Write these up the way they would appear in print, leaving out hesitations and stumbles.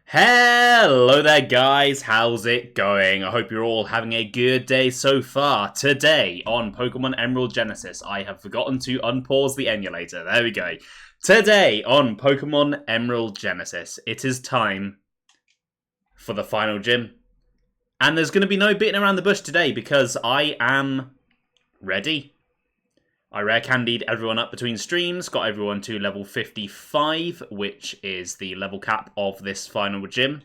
Hello there guys, how's it going? I hope you're all having a good day so far. Today on Pokemon Emerald Genesis, I have forgotten to unpause the emulator. There we go. Today on Pokemon Emerald Genesis, it is time for the final gym. And there's going to be no beating around the bush today because I am ready. I rare candied everyone up between streams, got everyone to level 55, which is the level cap of this final gym.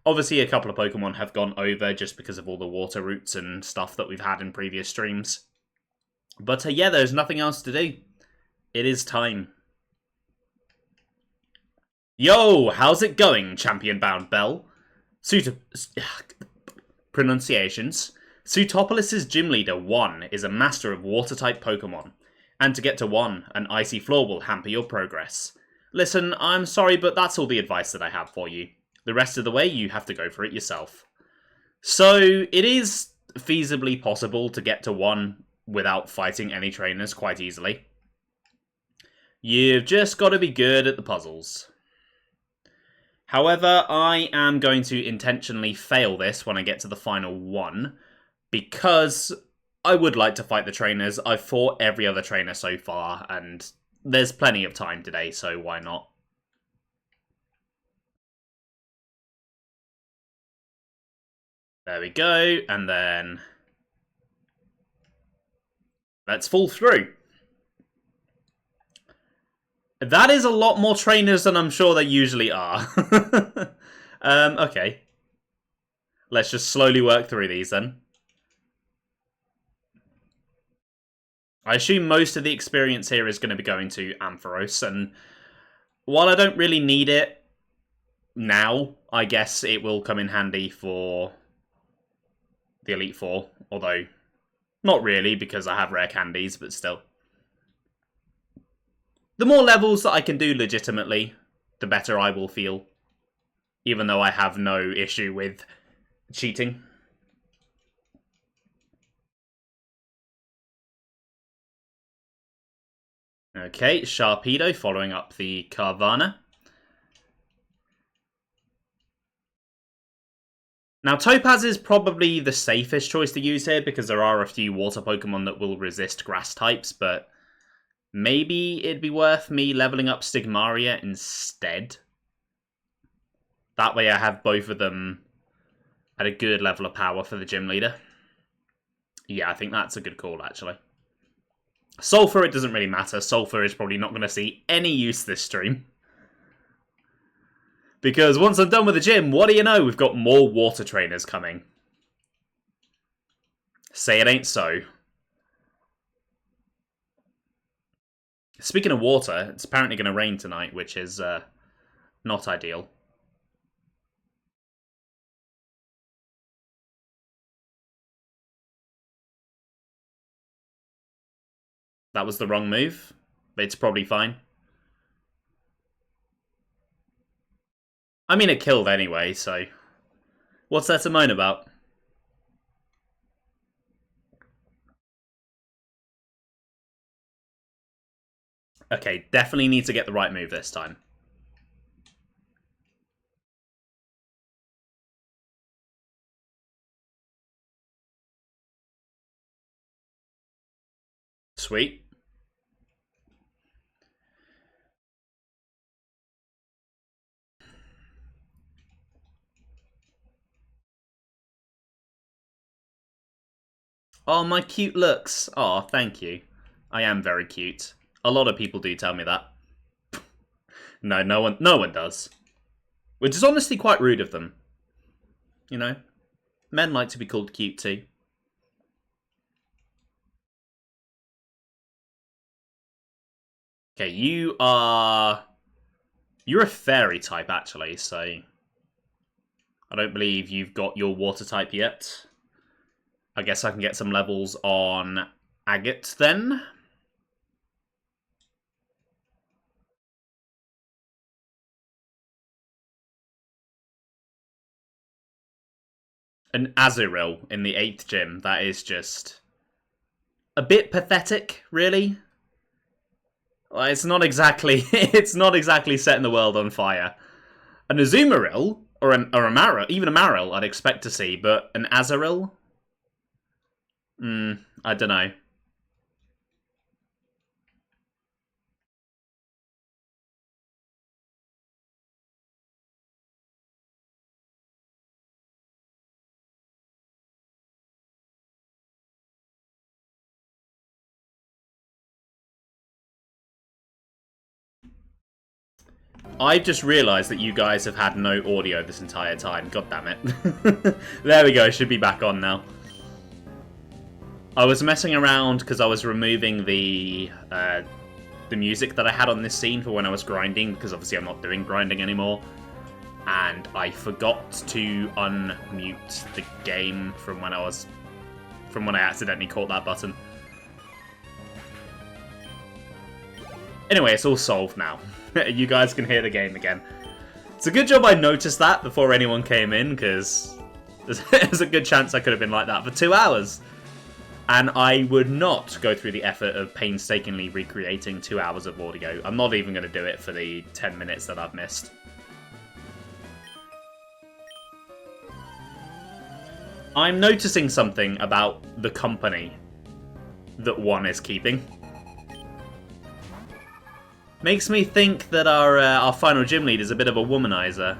Obviously, a couple of Pokemon have gone over just because of all the water routes and stuff that we've had in previous streams. But yeah, there's nothing else to do. It is time. Yo, how's it going, Champion Bound Bell? Pronunciations. Sutopolis' gym leader, 1, is a master of water-type Pokemon. And to get to 1, an icy floor will hamper your progress. Listen, I'm sorry, but that's all the advice that I have for you. The rest of the way, you have to go for it yourself. So, it is feasibly possible to get to 1 without fighting any trainers quite easily. You've just got to be good at the puzzles. However, I am going to intentionally fail this when I get to the final 1, because I would like to fight the trainers. I've fought every other trainer so far, and there's plenty of time today, so why not? There we go, and then let's fall through. That is a lot more trainers than I'm sure there usually are. Okay. Let's just slowly work through these then. I assume most of the experience here is going to be going to Ampharos, and while I don't really need it now, I guess it will come in handy for the Elite Four, although not really because I have rare candies, but still. The more levels that I can do legitimately, the better I will feel, even though I have no issue with cheating. Okay, Sharpedo following up the Carvana. Now, Topaz is probably the safest choice to use here because there are a few water Pokemon that will resist grass types, but maybe it'd be worth me leveling up Stigmaria instead. That way I have both of them at a good level of power for the gym leader. Yeah, I think that's a good call, actually. Sulfur, it doesn't really matter. Sulfur is probably not going to see any use this stream. Because once I'm done with the gym, what do you know? We've got more water trainers coming. Say it ain't so. Speaking of water, it's apparently going to rain tonight, which is not ideal. That was the wrong move. It's probably fine. I mean, it killed anyway, so what's there to moan about? Okay, definitely need to get the right move this time. Sweet. Oh, my cute looks. Oh, thank you. I am very cute. A lot of people do tell me that. No, no one does. Which is honestly quite rude of them. You know? Men like to be called cute too. Okay, you're a fairy type, actually, so I don't believe you've got your water type yet. I guess I can get some levels on Agate, then. An Azurill in the 8th gym, that is just a bit pathetic, really. Well, it's not exactly setting the world on fire. An Azumarill, or a Marill, even a Marill I'd expect to see, but an Azurill? I don't know. I've just realised that you guys have had no audio this entire time. God damn it. There we go, should be back on now. I was messing around because I was removing the music that I had on this scene for when I was grinding, because obviously I'm not doing grinding anymore. And I forgot to unmute the game from when I accidentally caught that button. Anyway, it's all solved now. You guys can hear the game again. It's a good job I noticed that before anyone came in, because there's a good chance I could have been like that for 2 hours. And I would not go through the effort of painstakingly recreating 2 hours of audio. I'm not even going to do it for the 10 minutes that I've missed. I'm noticing something about the company that one is keeping. Makes me think that our final gym lead is a bit of a womanizer.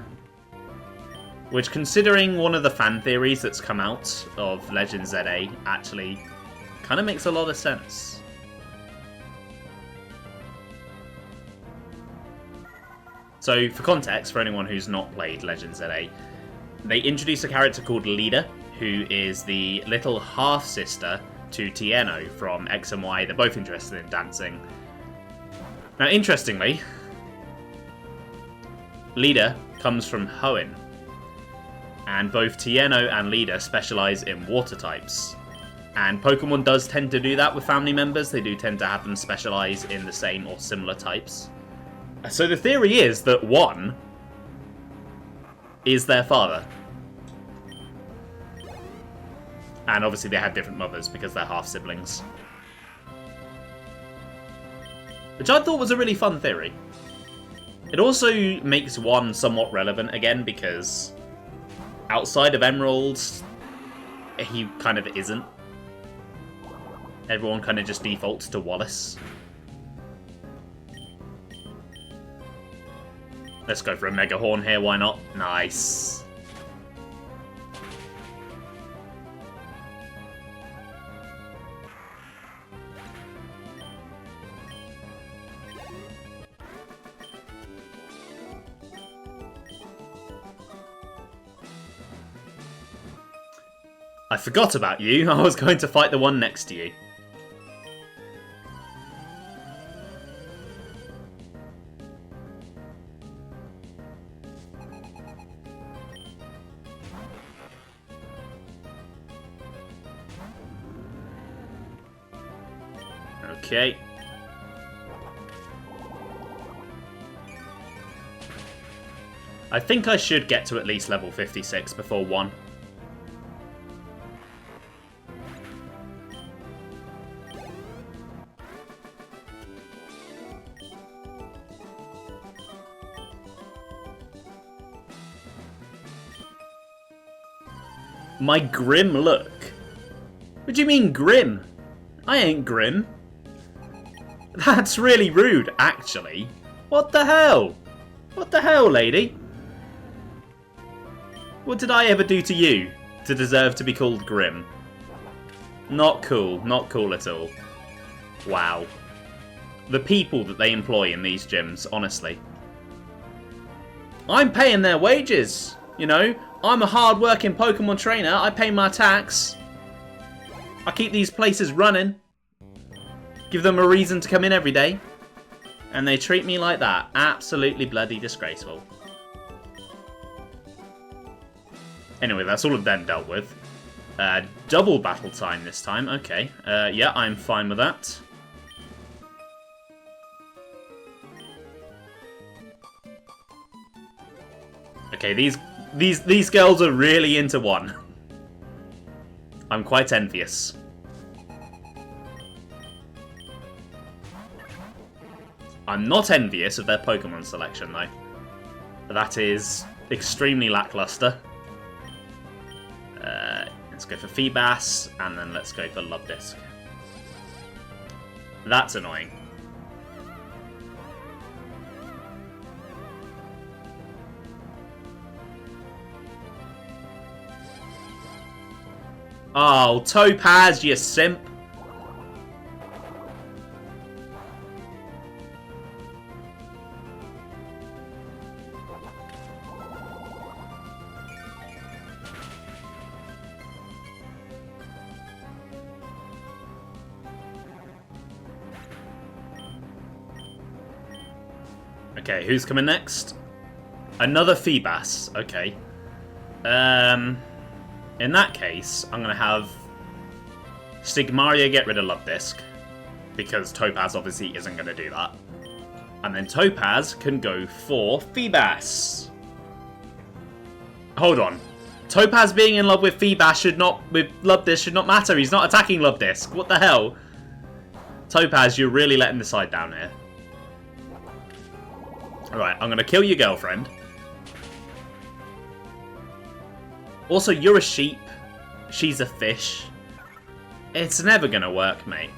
Which, considering one of the fan theories that's come out of Legend ZA, actually kind of makes a lot of sense. So, for context, for anyone who's not played Legend ZA, they introduce a character called Lida, who is the little half-sister to Tieno from X and Y. They're both interested in dancing. Now, interestingly, Lida comes from Hoenn, and both Tieno and Lida specialize in water types. And Pokemon does tend to do that with family members. They do tend to have them specialize in the same or similar types. So the theory is that one is their father. And obviously they have different mothers because they're half-siblings. Which I thought was a really fun theory. It also makes one somewhat relevant again because outside of Emeralds, he kind of isn't. Everyone kind of just defaults to Wallace. Let's go for a Mega Horn here, why not? Nice. I forgot about you. I was going to fight the one next to you. Okay. I think I should get to at least level 56 before 1. My grim look? What do you mean grim? I ain't grim. That's really rude, actually. What the hell? What the hell, lady? What did I ever do to you to deserve to be called grim? Not cool. Not cool at all. Wow. The people that they employ in these gyms, honestly. I'm paying their wages, you know? I'm a hard-working Pokemon trainer. I pay my tax. I keep these places running. Give them a reason to come in every day. And they treat me like that. Absolutely bloody disgraceful. Anyway, that's all of them dealt with. Double battle time this time. Okay. Yeah, I'm fine with that. Okay, these girls are really into one. I'm quite envious. I'm not envious of their Pokemon selection, though. That is extremely lackluster. Let's go for Feebas, and then let's go for Lubdisc. That's annoying. Oh, Topaz, you simp. Okay, who's coming next? Another Feebas. Okay. In that case, I'm going to have Stigmaria get rid of Lubdisc, because Topaz obviously isn't going to do that. And then Topaz can go for Feebas. Hold on. Topaz being in love with Feebas with Lubdisc should not matter. He's not attacking Lubdisc. What the hell? Topaz, you're really letting the side down here. Alright, I'm going to kill your girlfriend. Also, you're a sheep. She's a fish. It's never going to work, mate.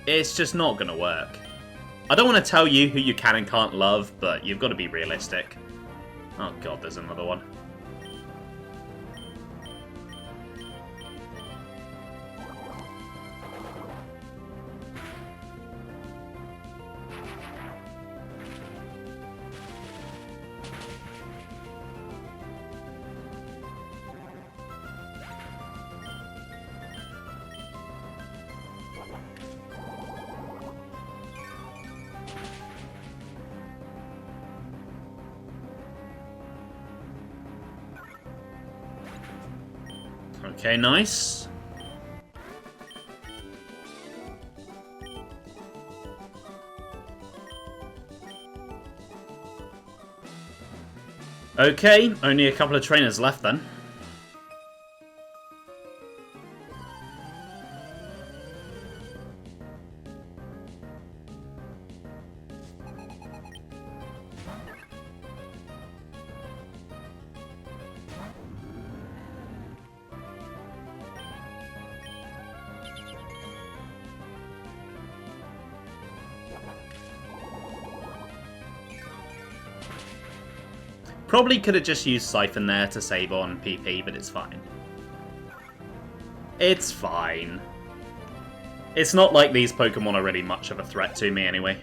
It's just not going to work. I don't want to tell you who you can and can't love, but you've got to be realistic. Oh god, there's another one. Okay, nice. Okay, only a couple of trainers left then. Probably could have just used Siphon there to save on PP, but it's fine. It's fine. It's not like these Pokemon are really much of a threat to me anyway.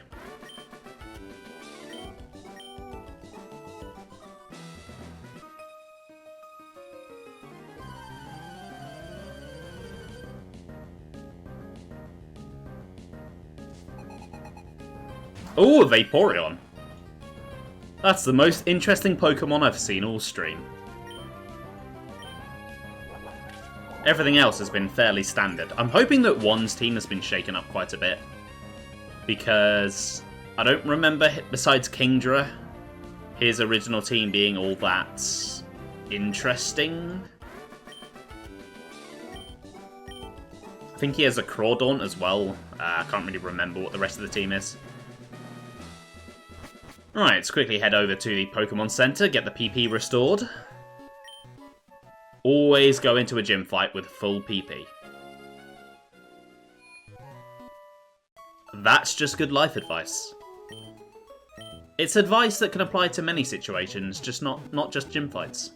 Ooh, Vaporeon. That's the most interesting Pokemon I've seen all stream. Everything else has been fairly standard. I'm hoping that Juan's team has been shaken up quite a bit. Because I don't remember, besides Kingdra, his original team being all that interesting. I think he has a Crawdaunt as well. I can't really remember what the rest of the team is. Alright, let's quickly head over to the Pokemon Center, get the PP restored. Always go into a gym fight with full PP. That's just good life advice. It's advice that can apply to many situations, just not just gym fights.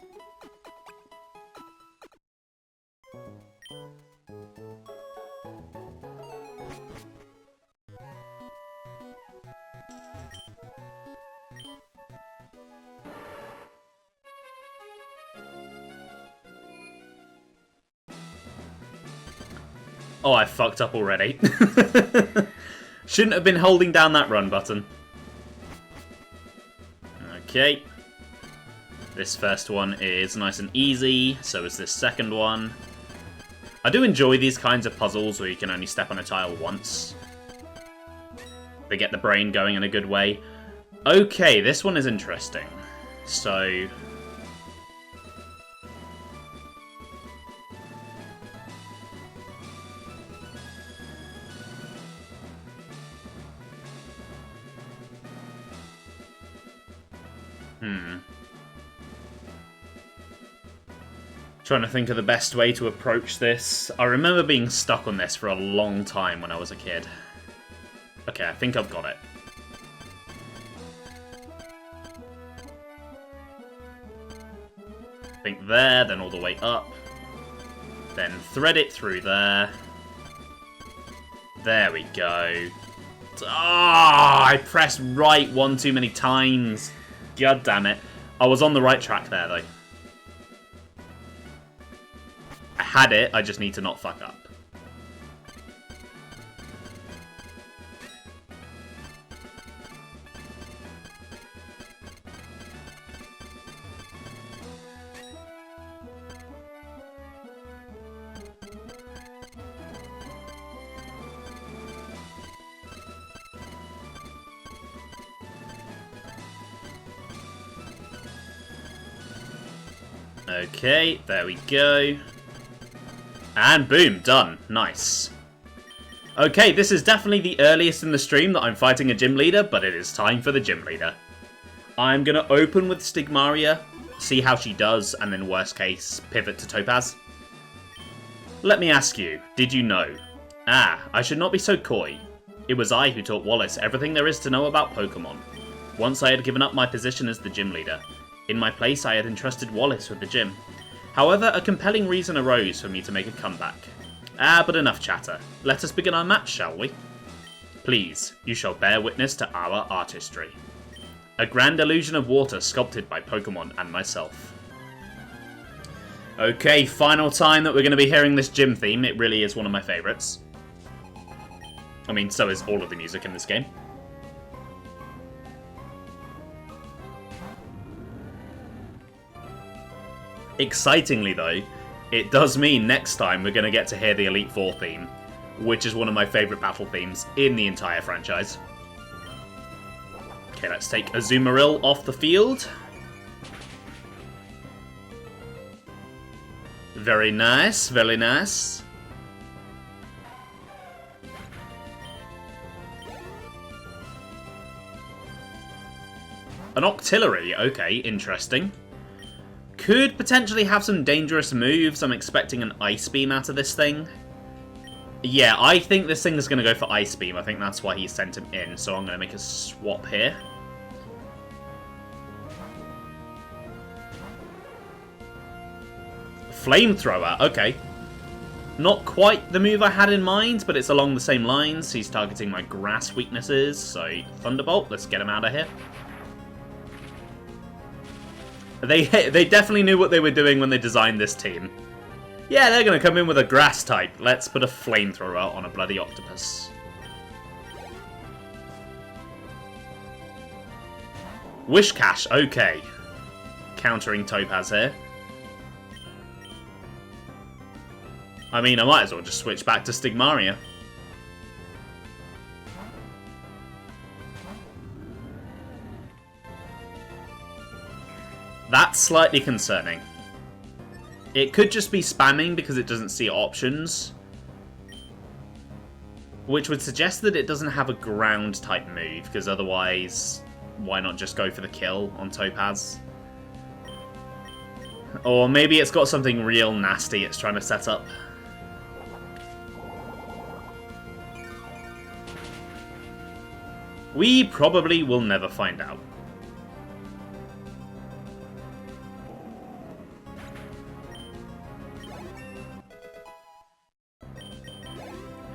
Oh, I fucked up already. Shouldn't have been holding down that run button. Okay. This first one is nice and easy, so is this second one. I do enjoy these kinds of puzzles where you can only step on a tile once. They get the brain going in a good way. Okay, this one is interesting. So... Trying to think of the best way to approach this. I remember being stuck on this for a long time when I was a kid. Okay, I think I've got it. I think there, then all the way up. Then thread it through there. There we go. Ah, I pressed right one too many times. God damn it. I was on the right track there, though. I had it, I just need to not fuck up. Okay, there we go. And boom, done. Nice. Okay, this is definitely the earliest in the stream that I'm fighting a gym leader, but it is time for the gym leader. I'm going to open with Stigmaria, see how she does, and then worst case, pivot to Topaz. Let me ask you, did you know? Ah, I should not be so coy. It was I who taught Wallace everything there is to know about Pokemon. Once I had given up my position as the gym leader. In my place, I had entrusted Wallace with the gym. However, a compelling reason arose for me to make a comeback. Ah, but enough chatter. Let us begin our match, shall we? Please, you shall bear witness to our artistry. A grand illusion of water sculpted by Pokemon and myself. Okay, final time that we're going to be hearing this gym theme. It really is one of my favourites. I mean, so is all of the music in this game. Excitingly though, it does mean next time we're going to get to hear the Elite Four theme, which is one of my favourite battle themes in the entire franchise. Okay, let's take Azumarill off the field. Very nice, very nice. An Octillery, okay, interesting. Could potentially have some dangerous moves. I'm expecting an Ice Beam out of this thing. Yeah, I think this thing is going to go for Ice Beam. I think that's why he sent him in, so I'm going to make a swap here. Flamethrower, okay. Not quite the move I had in mind, but it's along the same lines. He's targeting my grass weaknesses, so Thunderbolt, let's get him out of here. They definitely knew what they were doing when they designed this team. Yeah, they're going to come in with a grass type. Let's put a Flamethrower on a bloody octopus. Wishcash, okay. Countering Topaz here. I mean, I might as well just switch back to Stigmaria. That's slightly concerning. It could just be spamming because it doesn't see options. Which would suggest that it doesn't have a ground type move, because otherwise, why not just go for the kill on Topaz? Or maybe it's got something real nasty it's trying to set up. We probably will never find out.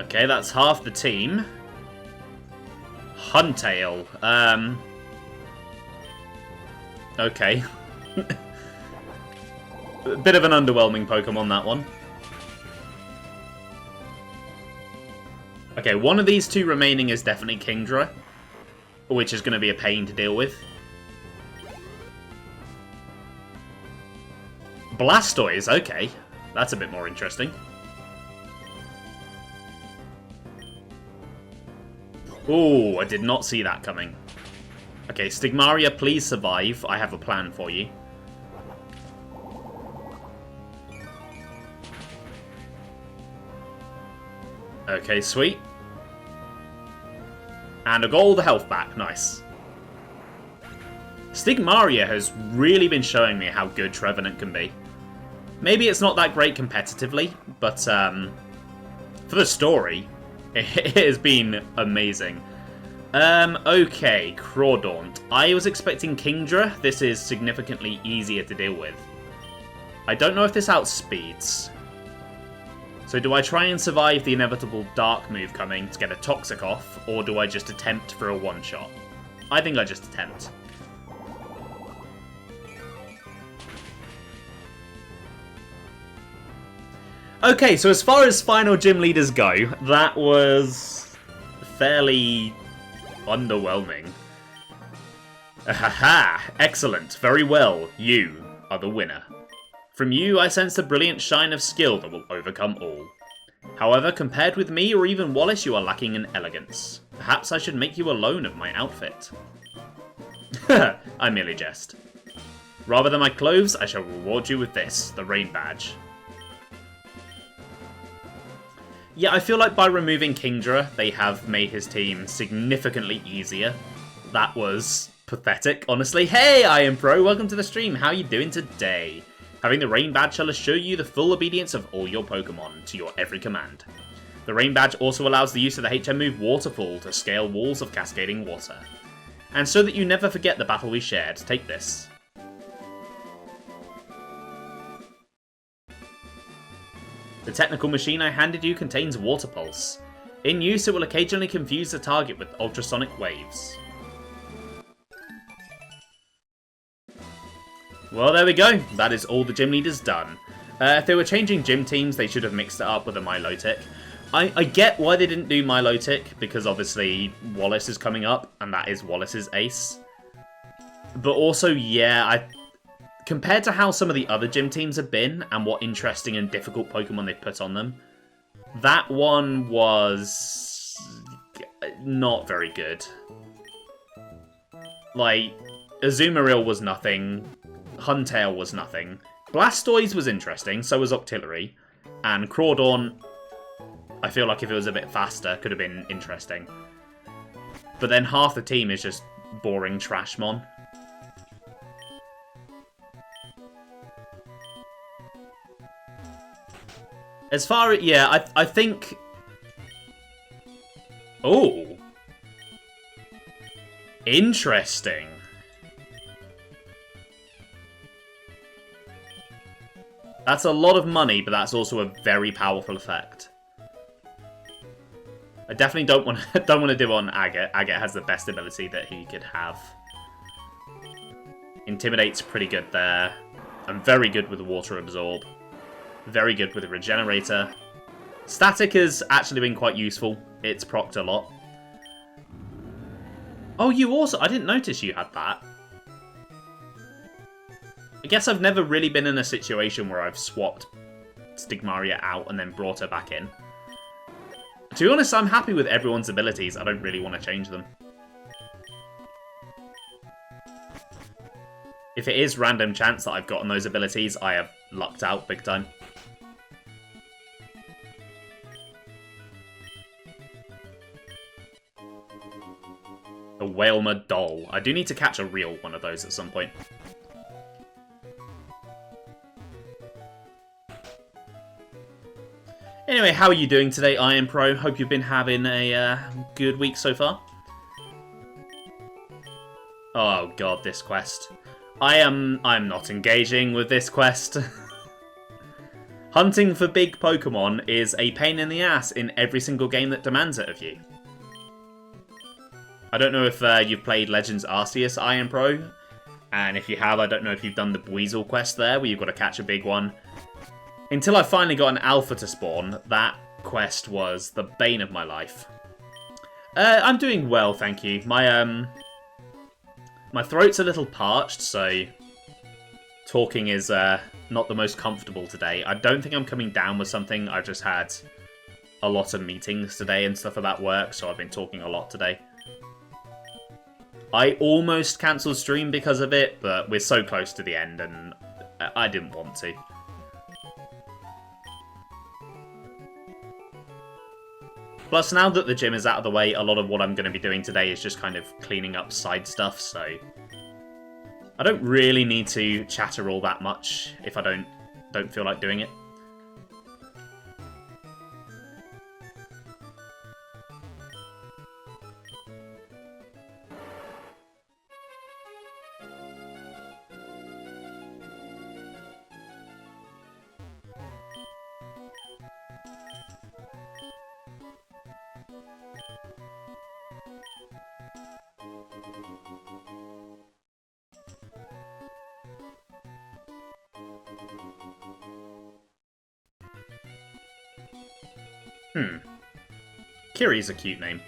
Okay, that's half the team. Huntail. Okay. A bit of an underwhelming Pokemon, that one. Okay, one of these two remaining is definitely Kingdra, which is going to be a pain to deal with. Blastoise, okay. That's a bit more interesting. Oh, I did not see that coming. Okay, Stigmaria, please survive. I have a plan for you. Okay, sweet. And I got all the health back. Nice. Stigmaria has really been showing me how good Trevenant can be. Maybe it's not that great competitively, but for the story, it has been amazing. Okay, Crawdaunt. I was expecting Kingdra. This is significantly easier to deal with. I don't know if this outspeeds. So do I try and survive the inevitable Dark move coming to get a Toxic off, or do I just attempt for a one-shot? I think I just attempt. Okay, so as far as final gym leaders go, that was fairly underwhelming. Ahaha! Excellent. Very well. You are the winner. From you, I sense a brilliant shine of skill that will overcome all. However, compared with me or even Wallace, you are lacking in elegance. Perhaps I should make you a loan of my outfit. I merely jest. Rather than my clothes, I shall reward you with this, the Rain Badge. Yeah, I feel like by removing Kingdra, they have made his team significantly easier. That was pathetic, honestly. Hey, I am Pro, welcome to the stream. How are you doing today? Having the Rain Badge shall assure you the full obedience of all your Pokemon to your every command. The Rain Badge also allows the use of the HM move Waterfall to scale walls of cascading water. And so that you never forget the battle we shared, take this. The technical machine I handed you contains Water Pulse. In use, it will occasionally confuse the target with ultrasonic waves. Well, there we go. That is all the gym leaders done. If they were changing gym teams, they should have mixed it up with a Milotic. I get why they didn't do Milotic, because obviously Wallace is coming up, and that is Wallace's ace. But also, yeah, compared to how some of the other gym teams have been and what interesting and difficult Pokemon they've put on them, that one was not very good. Like, Azumarill was nothing, Huntail was nothing, Blastoise was interesting, so was Octillery, and Crawdaunt, I feel like if it was a bit faster, could have been interesting. But then half the team is just boring Trashmon. As far as... yeah, I think... oh! Interesting. That's a lot of money, but that's also a very powerful effect. I definitely don't want to do on Agate. Agate has the best ability that he could have. Intimidate's pretty good there. I'm very good with Water Absorb. Very good with the Regenerator. Static has actually been quite useful. It's procced a lot. Oh, you also... I didn't notice you had that. I guess I've never really been in a situation where I've swapped Stigmaria out and then brought her back in. To be honest, I'm happy with everyone's abilities. I don't really want to change them. If it is random chance that I've gotten those abilities, I have lucked out big time. A Wailmer Doll. I do need to catch a real one of those at some point. Anyway, how are you doing today, Iron Pro? Hope you've been having a good week so far. Oh god, this quest. I'm not engaging with this quest. Hunting for big Pokemon is a pain in the ass in every single game that demands it of you. I don't know if you've played Legends Arceus, Iron Pro, and if you have, I don't know if you've done the Buizel quest there, where you've got to catch a big one. Until I finally got an alpha to spawn, that quest was the bane of my life. I'm doing well, thank you. My throat's a little parched, so talking is not the most comfortable today. I don't think I'm coming down with something. I've just had a lot of meetings today and stuff about work, so I've been talking a lot today. I almost cancelled stream because of it, but we're so close to the end and I didn't want to. Plus, now that the gym is out of the way, a lot of what I'm going to be doing today is just kind of cleaning up side stuff, so I don't really need to chatter all that much if I don't feel like doing it. Kiri's a cute name.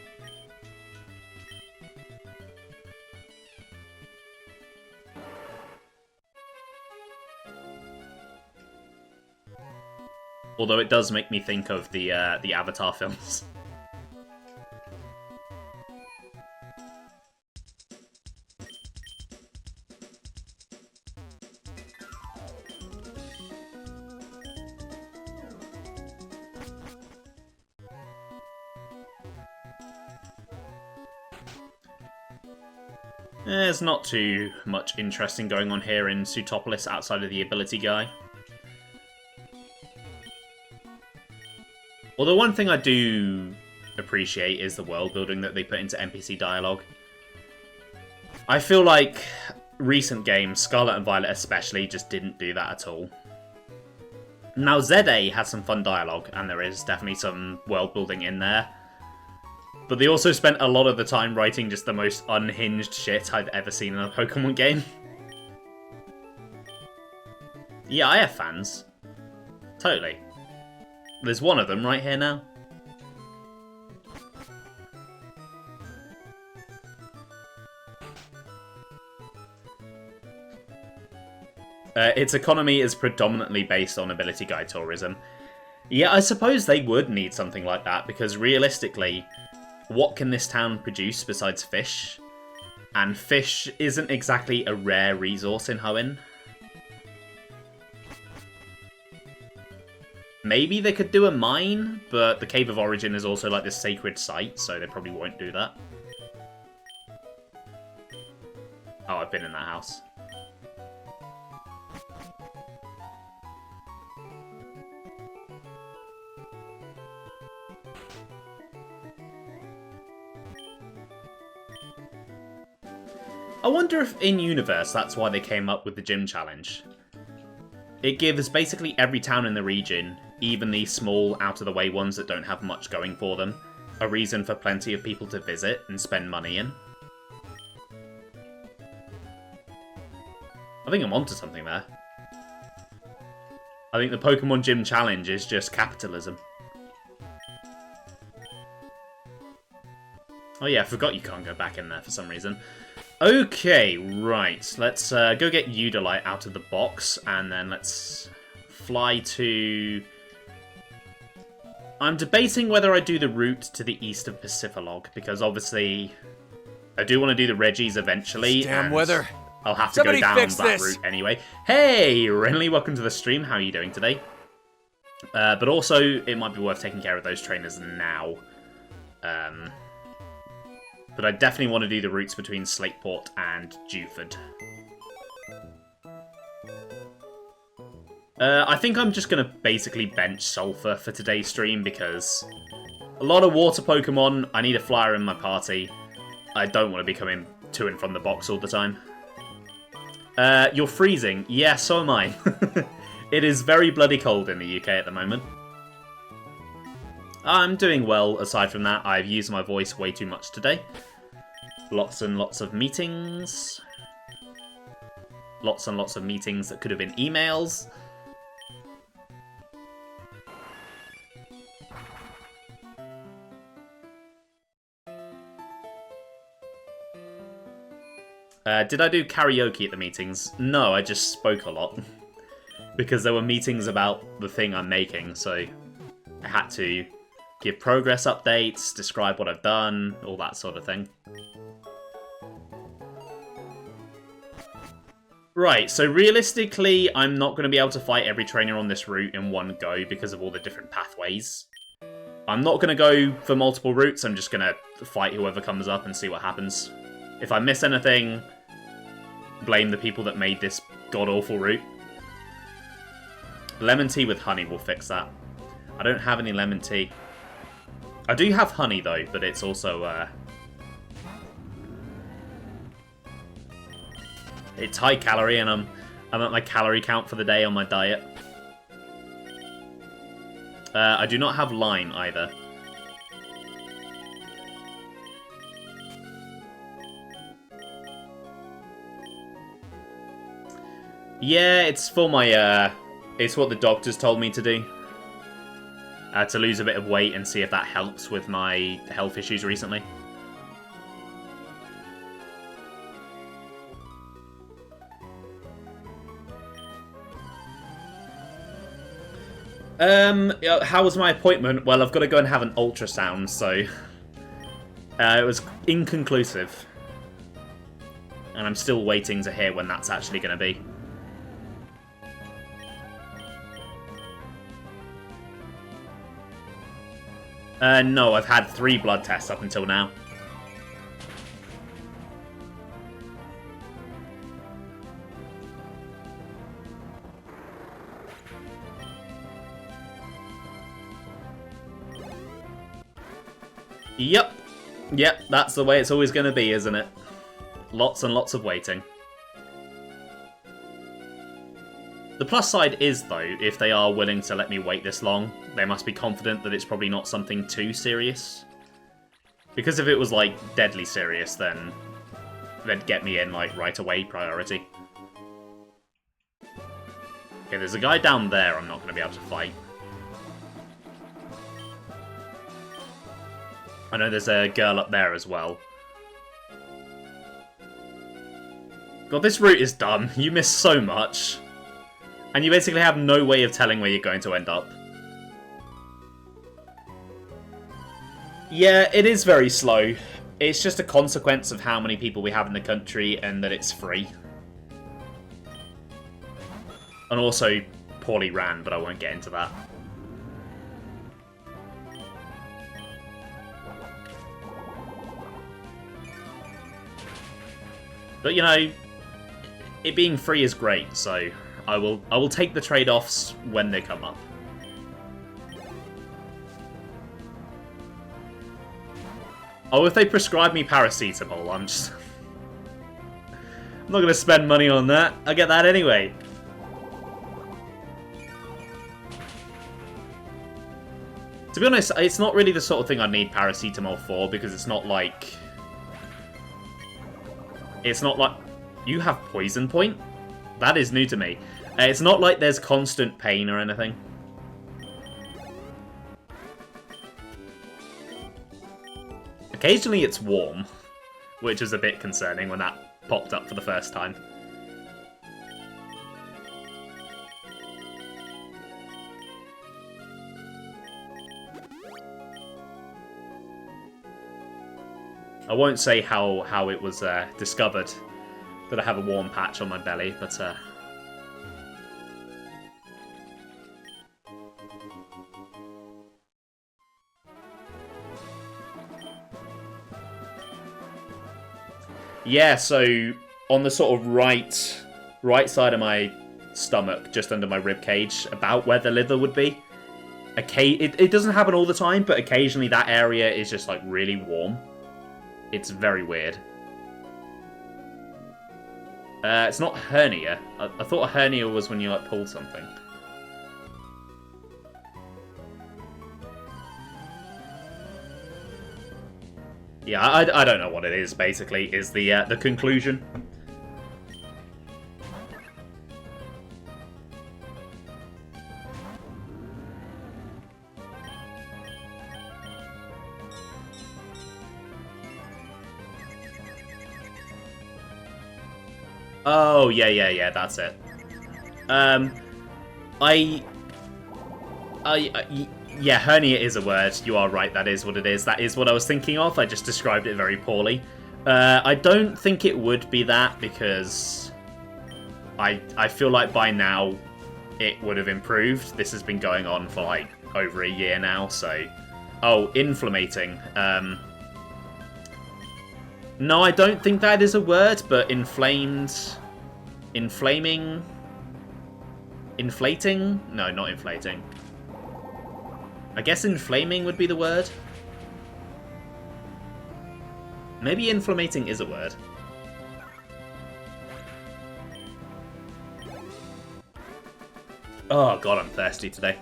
Although it does make me think of the Avatar films. There's not too much interesting going on here in Sutopolis outside of the ability guy. Although one thing I do appreciate is the world building that they put into NPC dialogue. I feel like recent games, Scarlet and Violet especially, just didn't do that at all. Now ZA has some fun dialogue, and there is definitely some world building in there. But they also spent a lot of the time writing just the most unhinged shit I've ever seen in a Pokemon game. Yeah, I have fans. Totally. There's one of them right here now. Its economy is predominantly based on ability guide tourism. Yeah, I suppose they would need something like that, because realistically, what can this town produce besides fish? And fish isn't exactly a rare resource in Hoenn. Maybe they could do a mine, but the Cave of Origin is also like this sacred site, so they probably won't do that. Oh, I've been in that house. I wonder if in-universe that's why they came up with the gym challenge. It gives basically every town in the region, even the small, out-of-the-way ones that don't have much going for them, a reason for plenty of people to visit and spend money in. I think I'm onto something there. I think the Pokemon Gym Challenge is just capitalism. Oh yeah, I forgot you can't go back in there for some reason. Okay, right. Let's go get Eudolite out of the box, and then let's fly to... I'm debating whether I do the route to the east of Pacifilog, because obviously I do want to do the Reggies eventually. Damn weather. I'll have to go down that route anyway. Hey, Renly, welcome to the stream. How are you doing today? But also, it might be worth taking care of those trainers now. But I definitely want to do the routes between Slateport and Dewford. I think I'm just going to basically bench Sulphur for today's stream, because a lot of water Pokemon, I need a flyer in my party. I don't want to be coming to and from the box all the time. You're freezing. Yeah, so am I. It is very bloody cold in the UK at the moment. I'm doing well, aside from that. I've used my voice way too much today. Lots and lots of meetings. Lots and lots of meetings that could have been emails. Did I do karaoke at the meetings? No, I just spoke a lot. Because there were meetings about the thing I'm making, so I had to give progress updates, describe what I've done, all that sort of thing. Right, so realistically, I'm not going to be able to fight every trainer on this route in one go because of all the different pathways. I'm not going to go for multiple routes, I'm just going to fight whoever comes up and see what happens. If I miss anything, blame the people that made this god-awful route. Lemon tea with honey will fix that. I don't have any lemon tea. I do have honey, though, but it's also, it's high calorie, and I'm at my calorie count for the day on my diet. I do not have lime, either. Yeah, it's for my, it's what the doctors told me to do. To lose a bit of weight and see if that helps with my health issues recently. How was my appointment? Well, I've got to go and have an ultrasound, so... it was inconclusive. And I'm still waiting to hear when that's actually going to be. No, I've had 3 blood tests up until now. Yep, that's the way it's always going to be, isn't it? Lots and lots of waiting. The plus side is, though, if they are willing to let me wait this long, they must be confident that it's probably not something too serious. Because if it was, like, deadly serious, then they'd get me in, like, right away priority. Okay, there's a guy down there I'm not going to be able to fight. I know there's a girl up there as well. God, this route is dumb. You miss so much. And you basically have no way of telling where you're going to end up. Yeah, it is very slow. It's just a consequence of how many people we have in the country and that it's free. And also poorly ran, but I won't get into that. But, you know, it being free is great, so I will take the trade-offs when they come up. Oh, if they prescribe me paracetamol, I'm just... I'm not going to spend money on that. I get that anyway. To be honest, it's not really the sort of thing I need paracetamol for, because it's not like... It's not like... You have poison point? That is new to me. It's not like there's constant pain or anything. Occasionally it's warm, which is a bit concerning when that popped up for the first time. I won't say how it was discovered that I have a warm patch on my belly, but yeah, so on the sort of right side of my stomach, just under my rib cage, about where the liver would be. It doesn't happen all the time, but occasionally that area is just like really warm. It's very weird. It's not hernia. I thought a hernia was when you like pulled something. Yeah, I don't know what it is. Basically, is the conclusion. Oh, yeah, that's it. Yeah, hernia is a word. You are right, that is what it is. That is what I was thinking of. I just described it very poorly. I don't think it would be that, because I feel like by now it would have improved. This has been going on for like over a year now, so... Oh, inflammating. No, I don't think that is a word, but inflamed... Inflaming... Inflating? No, not inflating. I guess inflaming would be the word. Maybe inflammating is a word. Oh god, I'm thirsty today.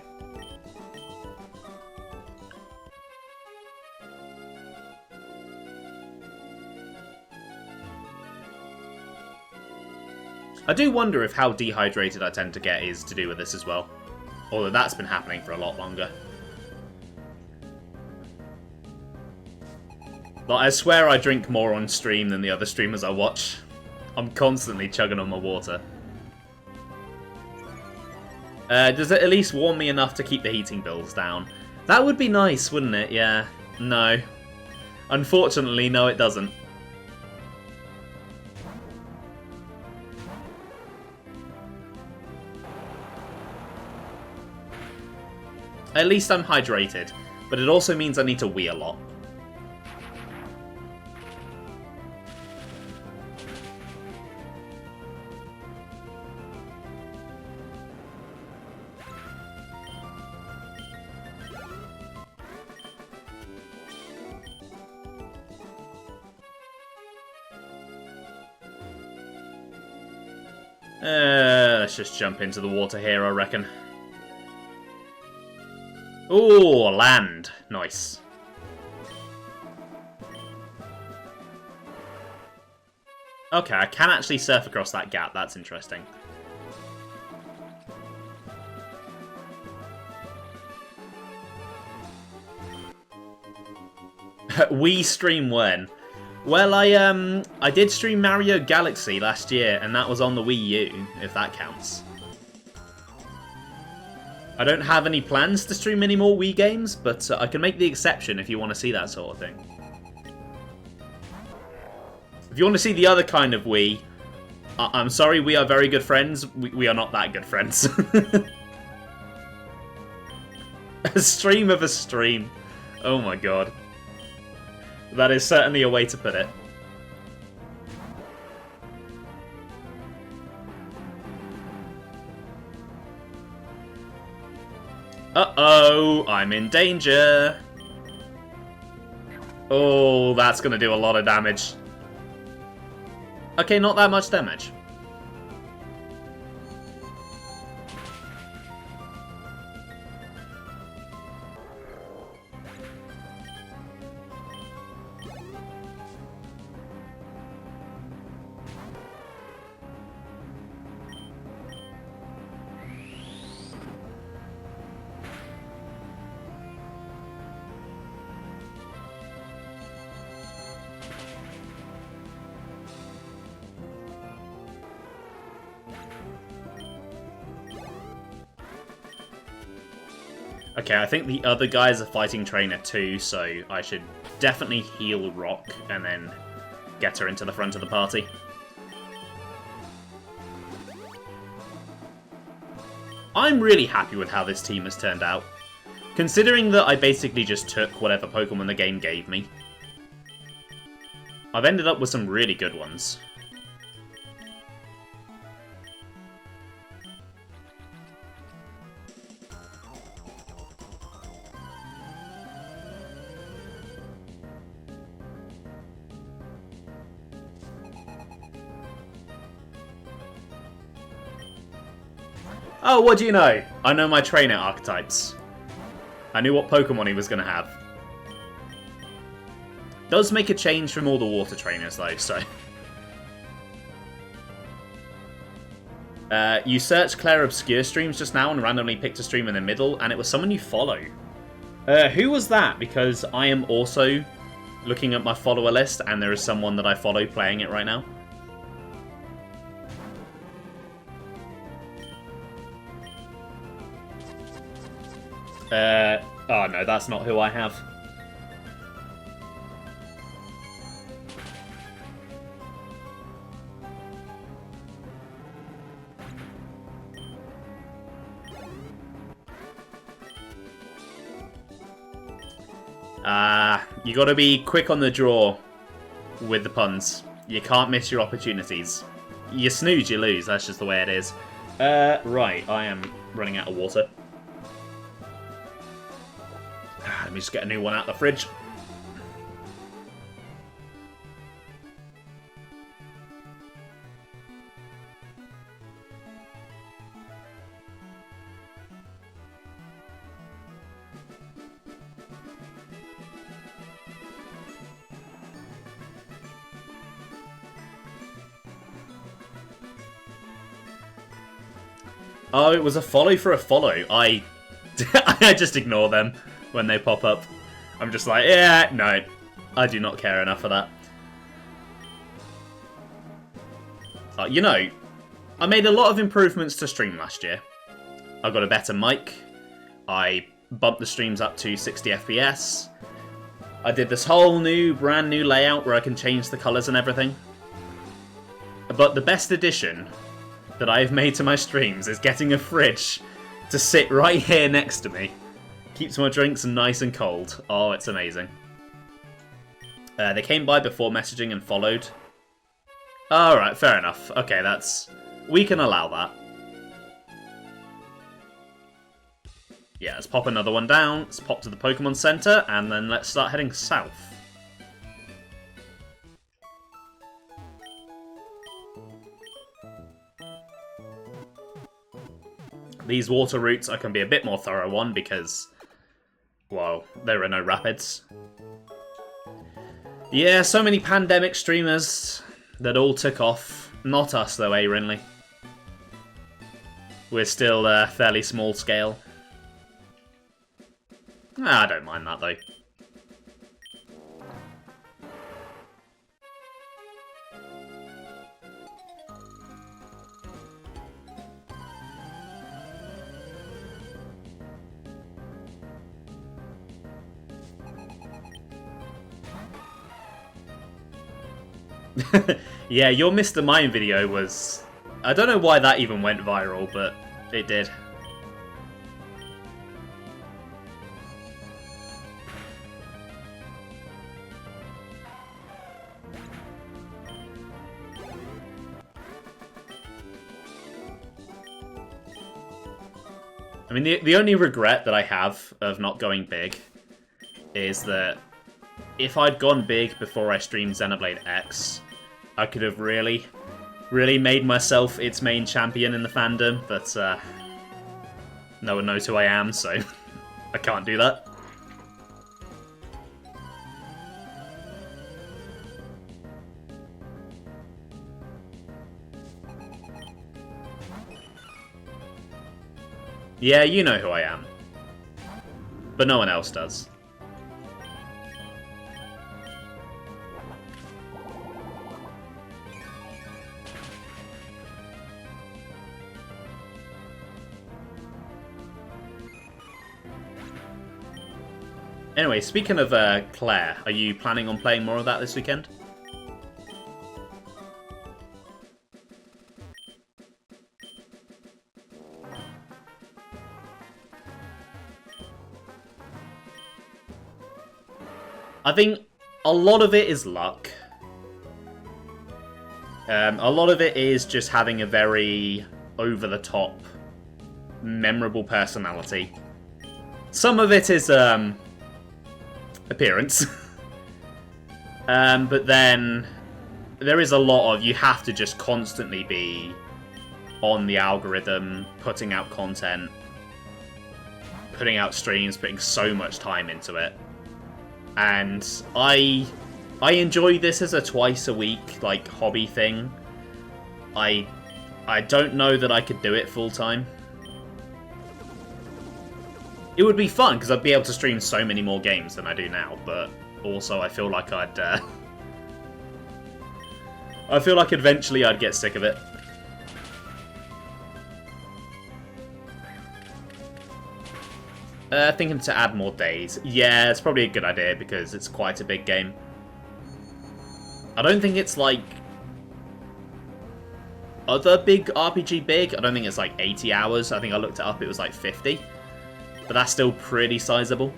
I do wonder if how dehydrated I tend to get is to do with this as well. Although that's been happening for a lot longer. But I swear I drink more on stream than the other streamers I watch. I'm constantly chugging on my water. Does it at least warm me enough to keep the heating bills down? That would be nice, wouldn't it? Yeah. No. Unfortunately, no it doesn't. At least I'm hydrated, but it also means I need to wee a lot. Let's just jump into the water here, I reckon. Ooh, land. Nice. Okay, I can actually surf across that gap. That's interesting. We stream when? Well, I did stream Mario Galaxy last year, and that was on the Wii U, if that counts. I don't have any plans to stream any more Wii games, but I can make the exception if you want to see that sort of thing. If you want to see the other kind of Wii, I'm sorry, we are very good friends. We are not that good friends. A stream of a stream. Oh my god. That is certainly a way to put it. Uh-oh, I'm in danger. Oh, that's going to do a lot of damage. Okay, not that much damage. Okay, I think the other guy's a fighting trainer too, so I should definitely heal Rock and then get her into the front of the party. I'm really happy with how this team has turned out. Considering that I basically just took whatever Pokemon the game gave me, I've ended up with some really good ones. Oh, what do you know? I know my trainer archetypes. I knew what Pokemon he was going to have. Does make a change from all the water trainers though, so... you searched Claire Obscure streams just now and randomly picked a stream in the middle, and it was someone you follow. Who was that? Because I am also looking at my follower list, and there is someone that I follow playing it right now. Oh no, that's not who I have. You gotta be quick on the draw with the puns. You can't miss your opportunities. You snooze, you lose. That's just the way it is. Right, I am running out of water. Let me just get a new one out of the fridge. Oh, it was a follow for a follow. I just ignore them when they pop up. I'm just like, yeah, no. I do not care enough for that. You know, I made a lot of improvements to stream last year. I got a better mic. I bumped the streams up to 60 FPS. I did this whole brand new layout where I can change the colours and everything. But the best addition that I've made to my streams is getting a fridge to sit right here next to me. Keeps my drinks nice and cold. Oh, it's amazing. They came by before messaging and followed. Alright, fair enough. Okay, we can allow that. Yeah, let's pop another one down. Let's pop to the Pokemon Center, and then let's start heading south. These water routes I can be a bit more thorough on because, well, there are no rapids. Yeah, so many pandemic streamers that all took off. Not us though, eh, Rinley? We're still fairly small scale. I don't mind that though. Yeah, your Mr. Mime video was... I don't know why that even went viral, but it did. I mean, the only regret that I have of not going big is that if I'd gone big before I streamed Xenoblade X, I could have really made myself its main champion in the fandom, but no one knows who I am, so I can't do that. Yeah, you know who I am. But no one else does. Anyway, speaking of Claire, are you planning on playing more of that this weekend? I think a lot of it is luck. A lot of it is just having a very over-the-top, memorable personality. Some of it is appearance. But then there is a lot of... You have to just constantly be on the algorithm, putting out content, putting out streams, putting so much time into it. And I enjoy this as a twice-a-week, like, hobby thing. I don't know that I could do it full-time. It would be fun, because I'd be able to stream so many more games than I do now, but also I feel like I feel like eventually I'd get sick of it. Thinking to add more days. Yeah, it's probably a good idea, because it's quite a big game. I don't think it's like other big RPG big. I don't think it's like 80 hours. I think I looked it up, it was like 50. But that's still pretty sizable.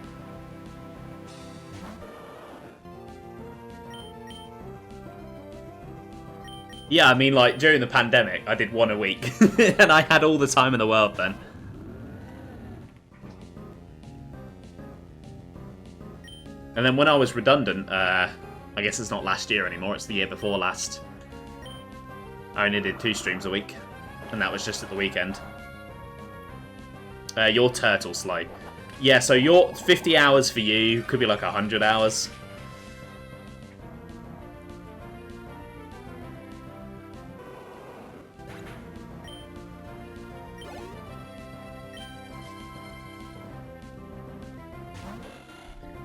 Yeah, I mean, like, during the pandemic, I did one a week. And I had all the time in the world then. And then when I was redundant, I guess it's not last year anymore, it's the year before last. I only did 2 streams a week. And that was just at the weekend. Your turtle slide. Yeah, so your 50 hours for you could be like 100 hours.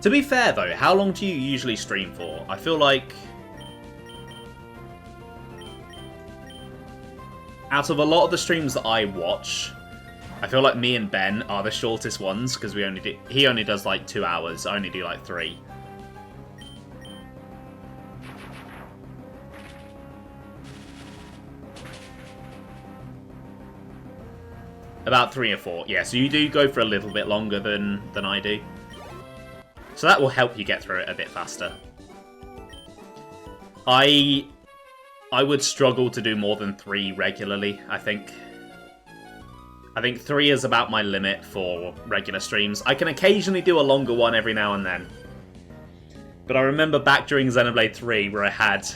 To be fair though, how long do you usually stream for? I feel like out of a lot of the streams that I watch, I feel like me and Ben are the shortest ones, because he only does like 2 hours, I only do like 3. About 3 or 4, yeah, so you do go for a little bit longer than I do. So that will help you get through it a bit faster. I would struggle to do more than 3 regularly, I think. I think 3 is about my limit for regular streams. I can occasionally do a longer one every now and then. But I remember back during Xenoblade 3 where I had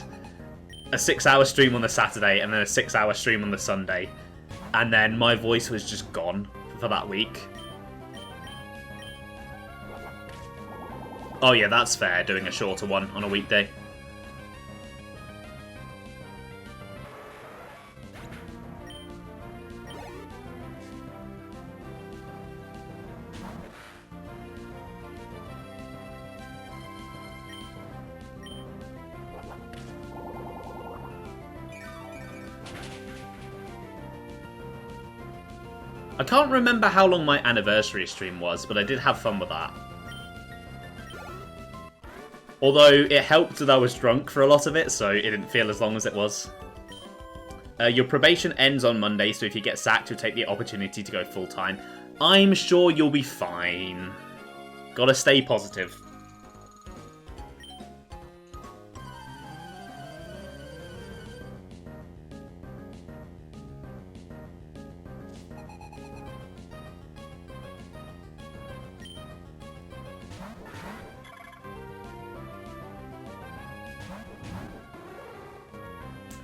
a 6-hour stream on the Saturday and then a 6-hour stream on the Sunday. And then my voice was just gone for that week. Oh yeah, that's fair, doing a shorter one on a weekday. I can't remember how long my anniversary stream was, but I did have fun with that. Although it helped that I was drunk for a lot of it, so it didn't feel as long as it was. Your probation ends on Monday, so if you get sacked, you'll take the opportunity to go full-time. I'm sure you'll be fine. Gotta stay positive.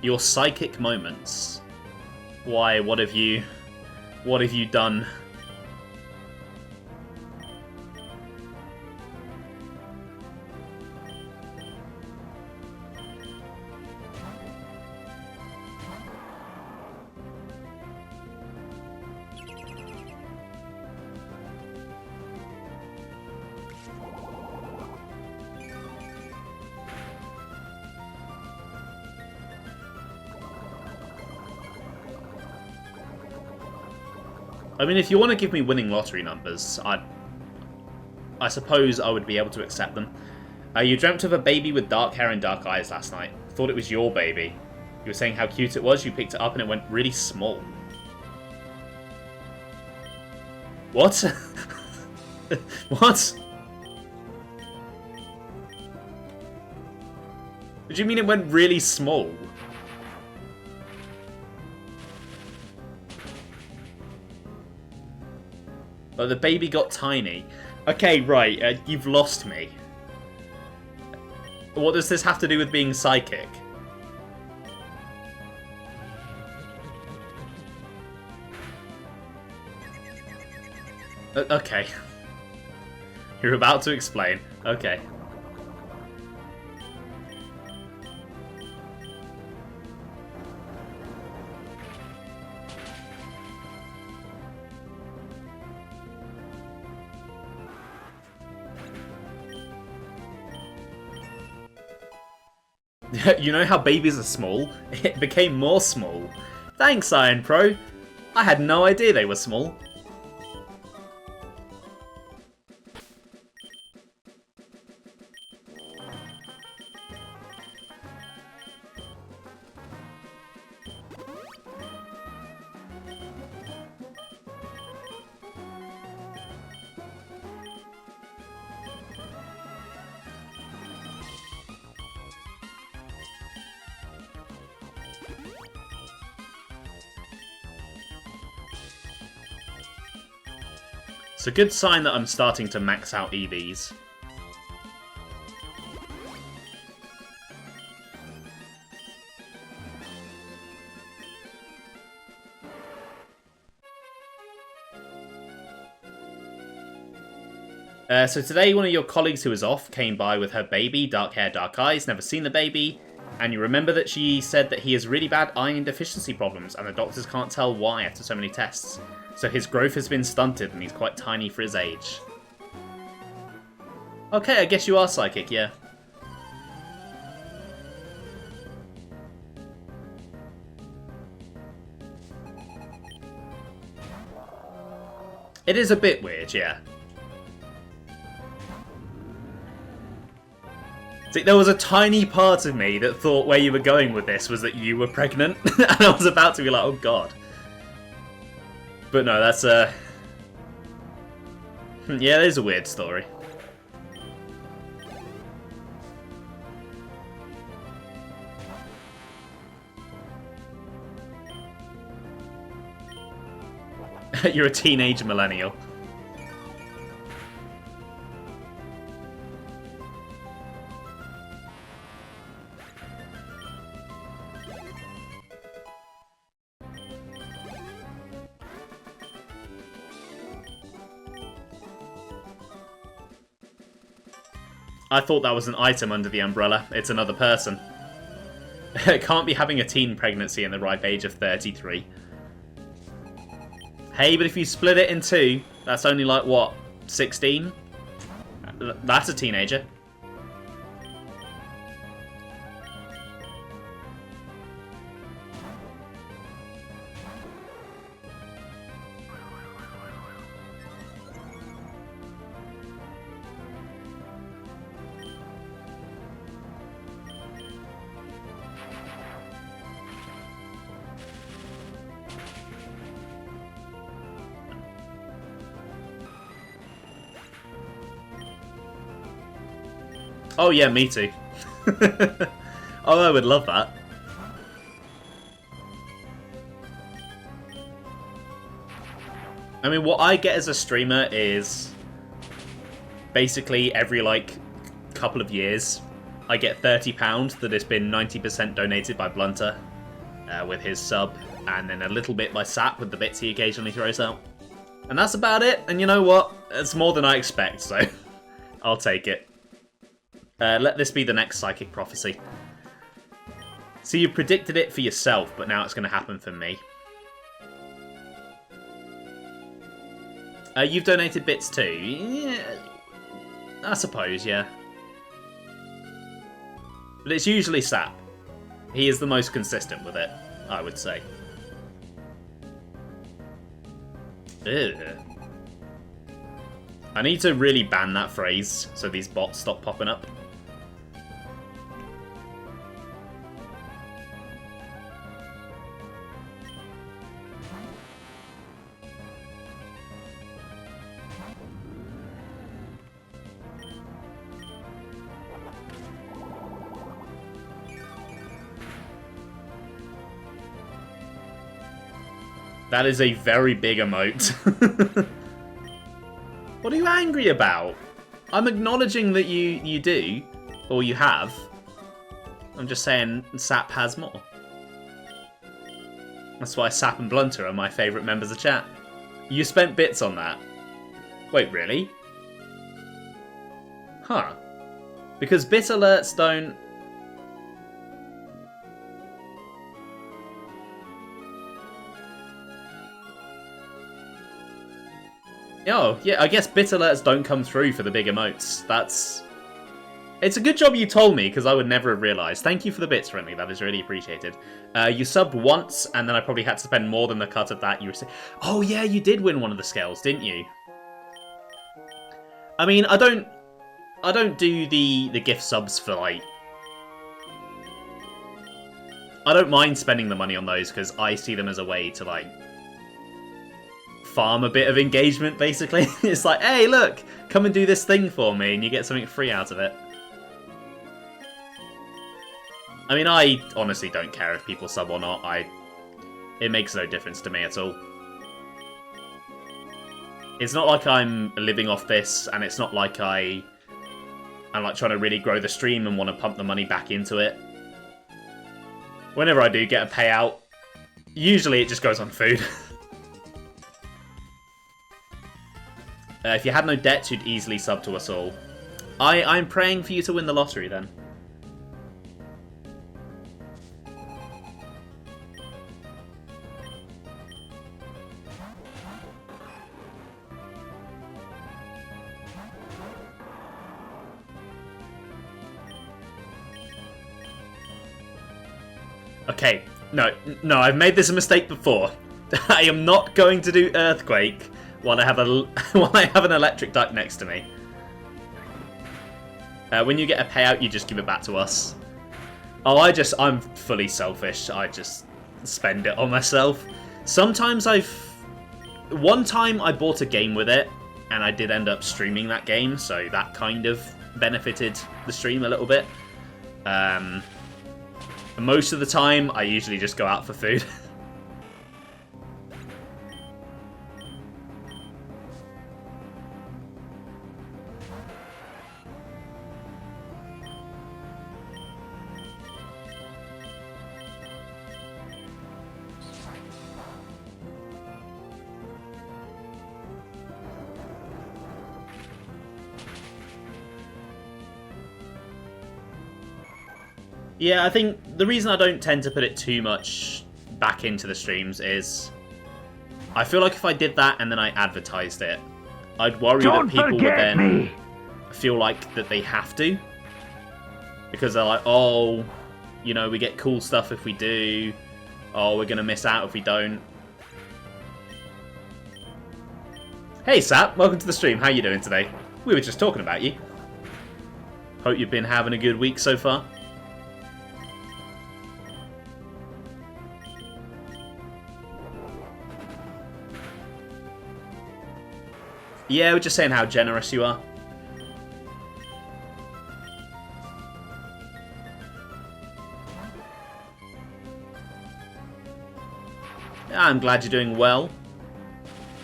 Your psychic moments. Why? What have you done? I mean, if you want to give me winning lottery numbers, I suppose I would be able to accept them. You dreamt of a baby with dark hair and dark eyes last night. Thought it was your baby. You were saying how cute it was, you picked it up and it went really small. What? What? What do you mean it went really small? Oh, the baby got tiny. Okay, right, you've lost me. What does this have to do with being psychic? Okay. You're about to explain. Okay. You know how babies are small? It became more small. Thanks, Iron Pro. I had no idea they were small. It's a good sign that I'm starting to max out EVs. So today one of your colleagues who was off came by with her baby, dark hair, dark eyes, never seen the baby, and you remember that she said that he has really bad iron deficiency problems and the doctors can't tell why after so many tests. So his growth has been stunted and he's quite tiny for his age. Okay, I guess you are psychic, yeah. It is a bit weird, yeah. See, there was a tiny part of me that thought where you were going with this was that you were pregnant, and I was about to be like, oh god. But no, that's yeah, it is a weird story. You're a teenage millennial. I thought that was an item under the umbrella. It's another person. Can't be having a teen pregnancy in the ripe age of 33. Hey, but if you split it in two, that's only like, what, 16? That's a teenager. Oh yeah, me too. Oh, I would love that. I mean, what I get as a streamer is basically every, like, couple of years, I get £30 that has been 90% donated by Blunter with his sub, and then a little bit by Sap with the bits he occasionally throws out. And that's about it, and you know what? It's more than I expect, so I'll take it. Let this be the next Psychic Prophecy. So you predicted it for yourself, but now it's going to happen for me. You've donated bits too? Yeah, I suppose, yeah. But it's usually Sap. He is the most consistent with it, I would say. Ugh. I need to really ban that phrase so these bots stop popping up. That is a very big emote. What are you angry about? I'm acknowledging that you do, or you have. I'm just saying Sap has more. That's why Sap and Blunter are my favourite members of chat. You spent bits on that. Wait, really? Huh. Because bit alerts don't... Oh, yeah, I guess bit alerts don't come through for the big emotes. That's... It's a good job you told me, because I would never have realised. Thank you for the bits, Friendly. That is really appreciated. You subbed once, and then I probably had to spend more than the cut of that. You were saying, oh, yeah, you did win one of the scales, didn't you? I mean, I don't do the gift subs for, like... I don't mind spending the money on those, because I see them as a way to, like... farm a bit of engagement, basically. It's like, hey, look, come and do this thing for me, and you get something free out of it. I mean, I honestly don't care if people sub or not. It makes no difference to me at all. It's not like I'm living off this, and it's not like I'm like trying to really grow the stream and want to pump the money back into it. Whenever I do get a payout, usually it just goes on food. If you had no debts, you'd easily sub to us all. I'm praying for you to win the lottery, then. Okay, no, I've made this a mistake before. I am not going to do Earthquake while I have an electric duck next to me. When you get a payout, you just give it back to us. Oh, I'm fully selfish. I just spend it on myself. Sometimes one time I bought a game with it, and I did end up streaming that game, so that kind of benefited the stream a little bit. Most of the time, I usually just go out for food. Yeah, I think the reason I don't tend to put it too much back into the streams is I feel like if I did that and then I advertised it, I'd worry that people would then feel like that they have to. Because they're like, oh, you know, we get cool stuff if we do. Oh, we're going to miss out if we don't. Hey, Sap, welcome to the stream. How you doing today? We were just talking about you. Hope you've been having a good week so far. Yeah, we're just saying how generous you are. I'm glad you're doing well.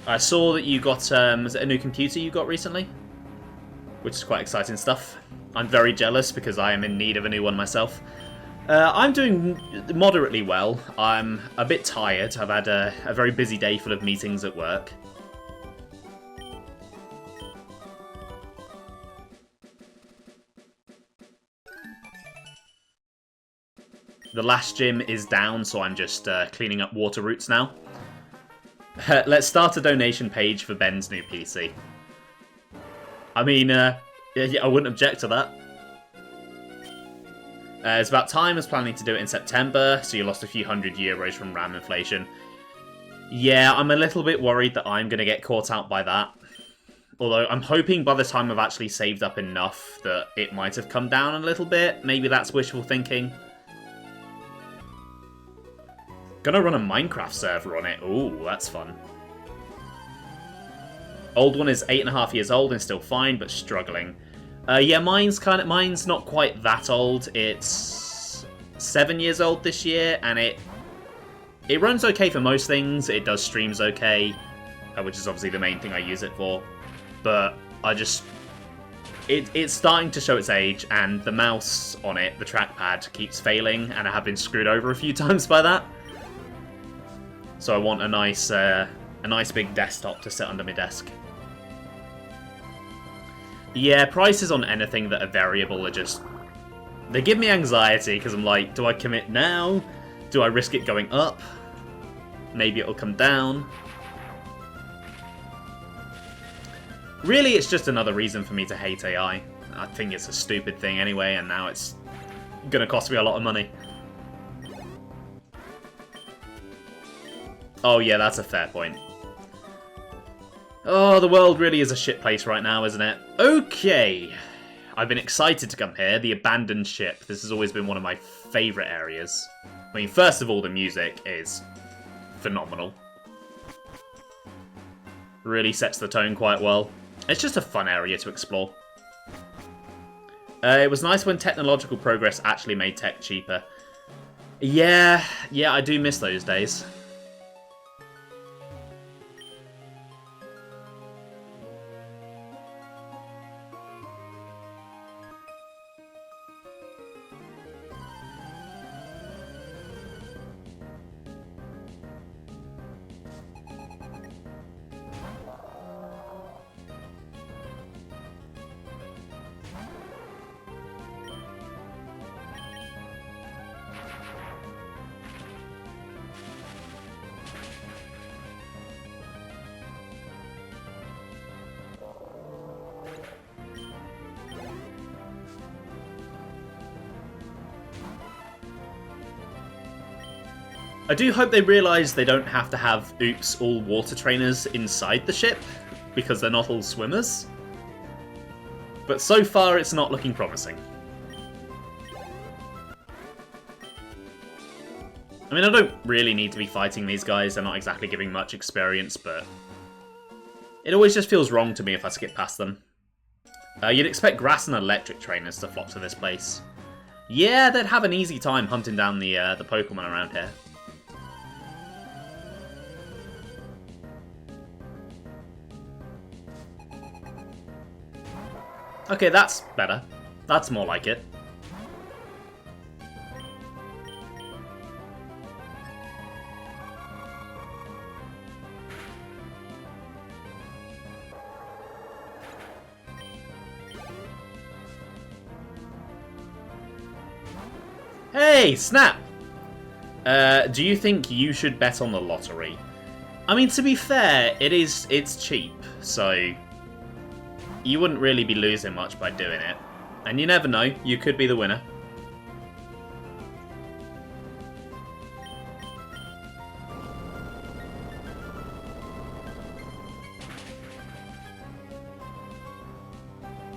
I saw that you got, was it a new computer you got recently? Which is quite exciting stuff. I'm very jealous because I am in need of a new one myself. I'm doing moderately well. I'm a bit tired. I've had a very busy day full of meetings at work. The last gym is down, so I'm just cleaning up water routes now. Let's start a donation page for Ben's new PC. I mean, yeah, I wouldn't object to that. It's about time. I was planning to do it in September, so you lost a few €100 from RAM inflation. Yeah, I'm a little bit worried that I'm going to get caught out by that. Although, I'm hoping by the time I've actually saved up enough that it might have come down a little bit. Maybe that's wishful thinking. Gonna run a Minecraft server on it. Ooh, that's fun. Old one is 8.5 years old and still fine, but struggling. Yeah, mine's not quite that old. It's 7 years old this year, and it runs okay for most things. It does streams okay, which is obviously the main thing I use it for. But it's starting to show its age, and the mouse on it, the trackpad, keeps failing, and I have been screwed over a few times by that. So I want a nice big desktop to sit under my desk. Yeah, prices on anything that are variable are just... They give me anxiety, because I'm like, do I commit now? Do I risk it going up? Maybe it'll come down. Really, it's just another reason for me to hate AI. I think it's a stupid thing anyway, and now it's gonna cost me a lot of money. Oh yeah, that's a fair point. Oh, the world really is a shit place right now, isn't it? Okay. I've been excited to come here. The abandoned ship. This has always been one of my favourite areas. I mean, first of all, the music is phenomenal. Really sets the tone quite well. It's just a fun area to explore. It was nice when technological progress actually made tech cheaper. Yeah, I do miss those days. I do hope they realise they don't have to have oops all water trainers inside the ship, because they're not all swimmers. But so far it's not looking promising. I mean, I don't really need to be fighting these guys, they're not exactly giving much experience, but it always just feels wrong to me if I skip past them. You'd expect grass and electric trainers to flock to this place. Yeah, they'd have an easy time hunting down the Pokemon around here. Okay, that's better. That's more like it. Hey, Snap! Do you think you should bet on the lottery? I mean, to be fair, it's cheap, so you wouldn't really be losing much by doing it. And you never know, you could be the winner.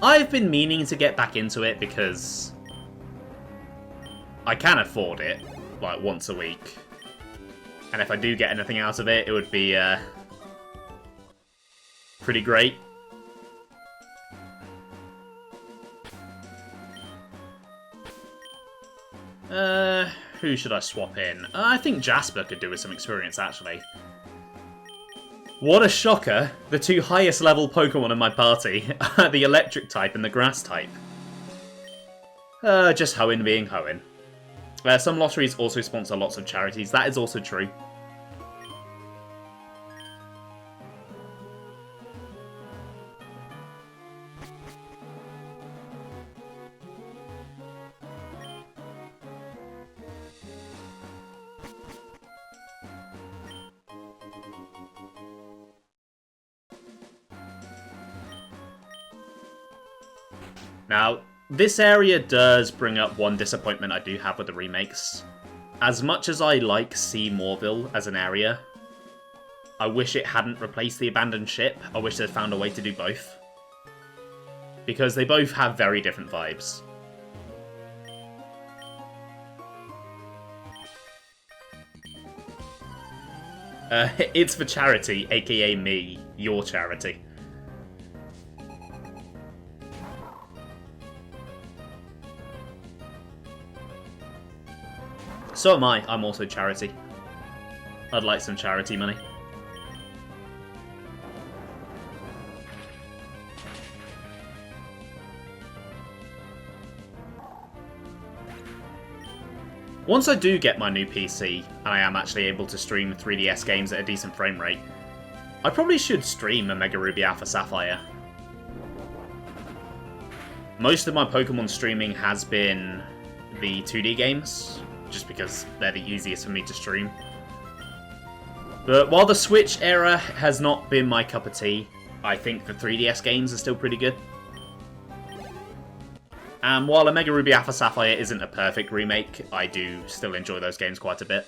I've been meaning to get back into it because I can afford it, like, once a week. And if I do get anything out of it, it would be pretty great. Who should I swap in? I think Jasper could do with some experience, actually. What a shocker! The two highest level Pokemon in my party are the electric type and the grass type. Just Hoenn being Hoenn. Some lotteries also sponsor lots of charities. That is also true. Now, this area does bring up one disappointment I do have with the remakes. As much as I like Sea Moorville as an area, I wish it hadn't replaced the abandoned ship. I wish they'd found a way to do both. Because they both have very different vibes. It's for charity, aka me, your charity. So am I. I'm also charity. I'd like some charity money. Once I do get my new PC, and I am actually able to stream 3DS games at a decent frame rate, I probably should stream a Mega Ruby Alpha Sapphire. Most of my Pokemon streaming has been the 2D games, just because they're the easiest for me to stream. But while the Switch era has not been my cup of tea, I think the 3DS games are still pretty good. And while a Mega Ruby Alpha Sapphire isn't a perfect remake, I do still enjoy those games quite a bit.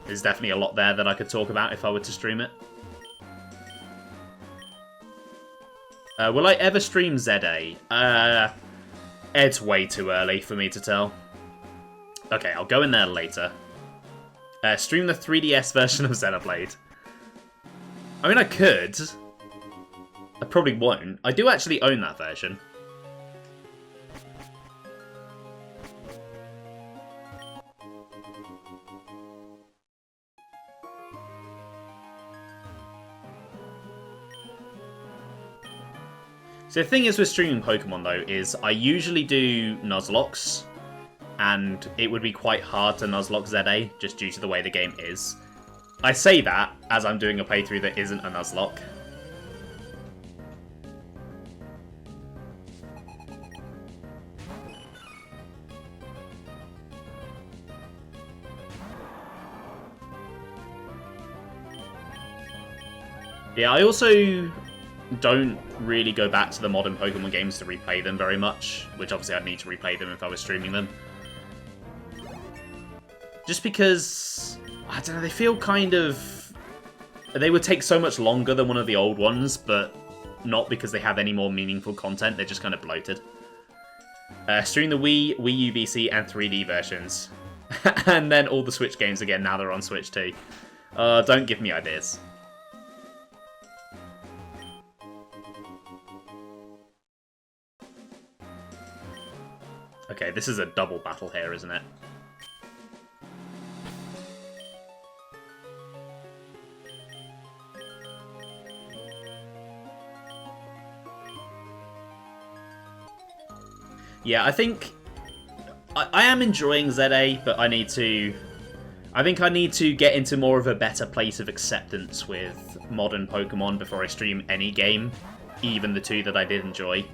There's definitely a lot there that I could talk about if I were to stream it. Will I ever stream ZA? It's way too early for me to tell. Okay, I'll go in there later. Stream the 3DS version of Xenoblade. I mean, I could. I probably won't. I do actually own that version. So the thing is with streaming Pokemon, though, is I usually do Nuzlocke, and it would be quite hard to Nuzlocke ZA, just due to the way the game is. I say that as I'm doing a playthrough that isn't a Nuzlocke. Yeah, I also don't really go back to the modern Pokemon games to replay them very much, which obviously I'd need to replay them if I was streaming them. Just because, I don't know, they feel kind of... They would take so much longer than one of the old ones, but not because they have any more meaningful content, they're just kind of bloated. Stream the Wii, Wii U VC, and 3D versions. And then all the Switch games again, now they're on Switch too. Don't give me ideas. Okay, this is a double battle here, isn't it? Yeah, I think I am enjoying ZA, but I think I need to get into more of a better place of acceptance with modern Pokemon before I stream any game, even the two that I did enjoy.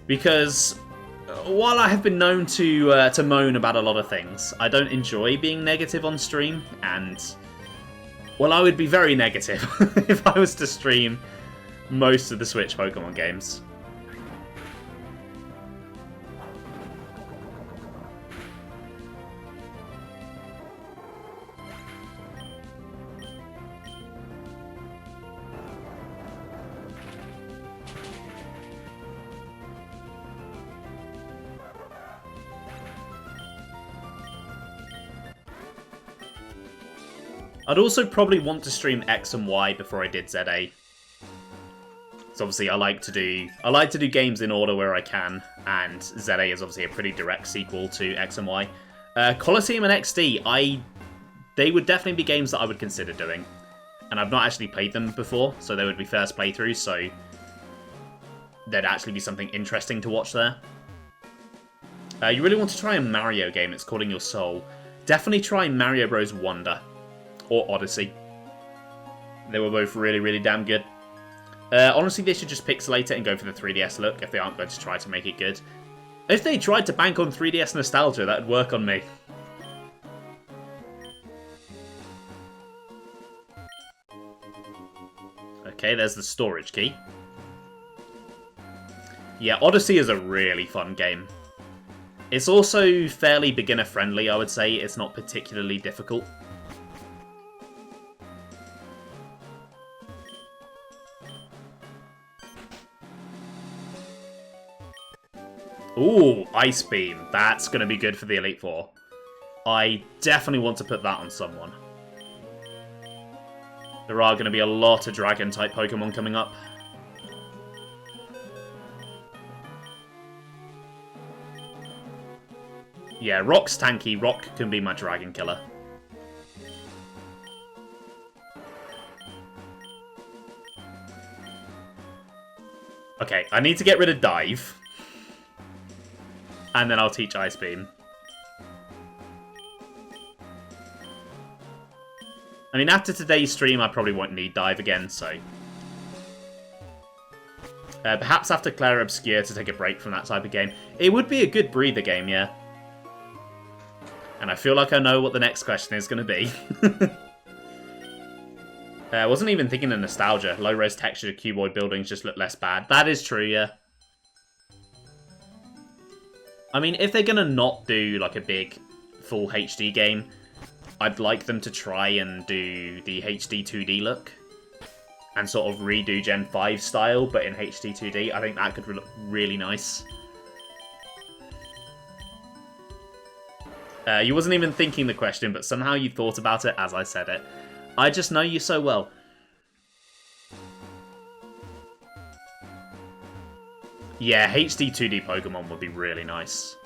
Because while I have been known to moan about a lot of things, I don't enjoy being negative on stream, and well, I would be very negative if I was to stream most of the Switch Pokemon games. I'd also probably want to stream X and Y before I did ZA. So obviously I like to do games in order where I can, and ZA is obviously a pretty direct sequel to X and Y. Colosseum and XD, they would definitely be games that I would consider doing. And I've not actually played them before, so they would be first playthroughs, so there'd actually be something interesting to watch there. You really want to try a Mario game, it's calling your soul. Definitely try Mario Bros. Wonder. Or Odyssey. They were both really, really damn good. Honestly, they should just pixelate it and go for the 3DS look if they aren't going to try to make it good. If they tried to bank on 3DS nostalgia, that would work on me. Okay, there's the storage key. Yeah, Odyssey is a really fun game. It's also fairly beginner-friendly, I would say. It's not particularly difficult. Ooh, Ice Beam. That's going to be good for the Elite Four. I definitely want to put that on someone. There are going to be a lot of Dragon-type Pokemon coming up. Yeah, Rock's tanky. Rock can be my Dragon Killer. Okay, I need to get rid of Dive. And then I'll teach Ice Beam. I mean, after today's stream, I probably won't need Dive again, so... perhaps after Clair Obscure to take a break from that type of game. It would be a good breather game, yeah. And I feel like I know what the next question is going to be. I wasn't even thinking of nostalgia. Low-res textured cuboid buildings just look less bad. That is true, yeah. I mean, if they're going to not do, like, a big full HD game, I'd like them to try and do the HD 2D look. And sort of redo Gen 5 style, but in HD 2D. I think that could look really nice. You wasn't even thinking the question, but somehow you thought about it as I said it. I just know you so well. Yeah, HD 2D Pokemon would be really nice.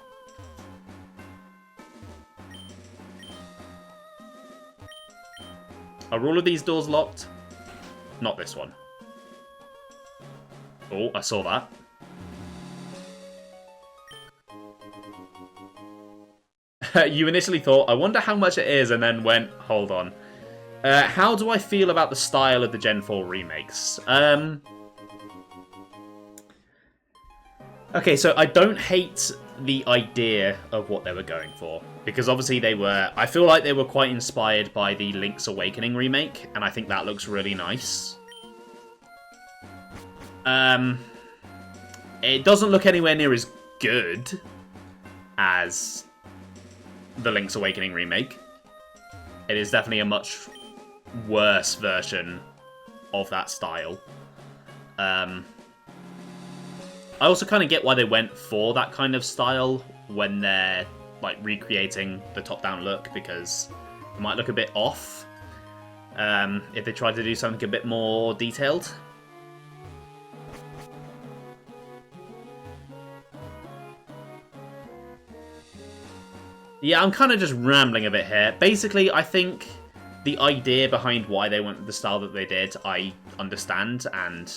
Are all of these doors locked? Not this one. Oh, I saw that. You initially thought, I wonder how much it is, and then went, hold on. How do I feel about the style of the Gen 4 remakes? Okay, so I don't hate the idea of what they were going for. Because obviously they were... I feel like they were quite inspired by the Link's Awakening remake, and I think that looks really nice. It doesn't look anywhere near as good as the Link's Awakening remake. It is definitely a much worse version of that style. I also kind of get why they went for that kind of style when they're like recreating the top-down look, because it might look a bit off if they tried to do something a bit more detailed. Yeah, I'm kind of just rambling a bit here. Basically, I think the idea behind why they went with the style that they did, I understand, and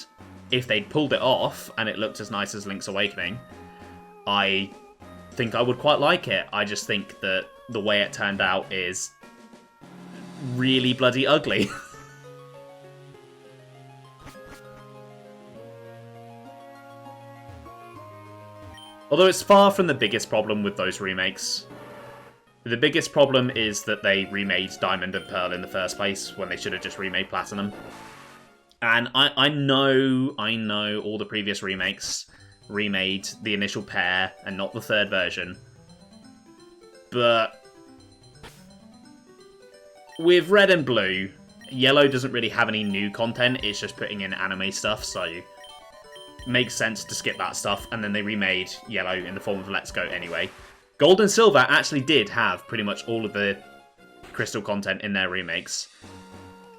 if they'd pulled it off and it looked as nice as Link's Awakening, I think I would quite like it. I just think that the way it turned out is really bloody ugly. Although it's far from the biggest problem with those remakes. The biggest problem is that they remade Diamond and Pearl in the first place when they should have just remade Platinum. And I know all the previous remakes remade the initial pair and not the third version. But with Red and Blue, Yellow doesn't really have any new content, it's just putting in anime stuff, so it makes sense to skip that stuff, and then they remade Yellow in the form of Let's Go anyway. Gold and Silver actually did have pretty much all of the Crystal content in their remakes.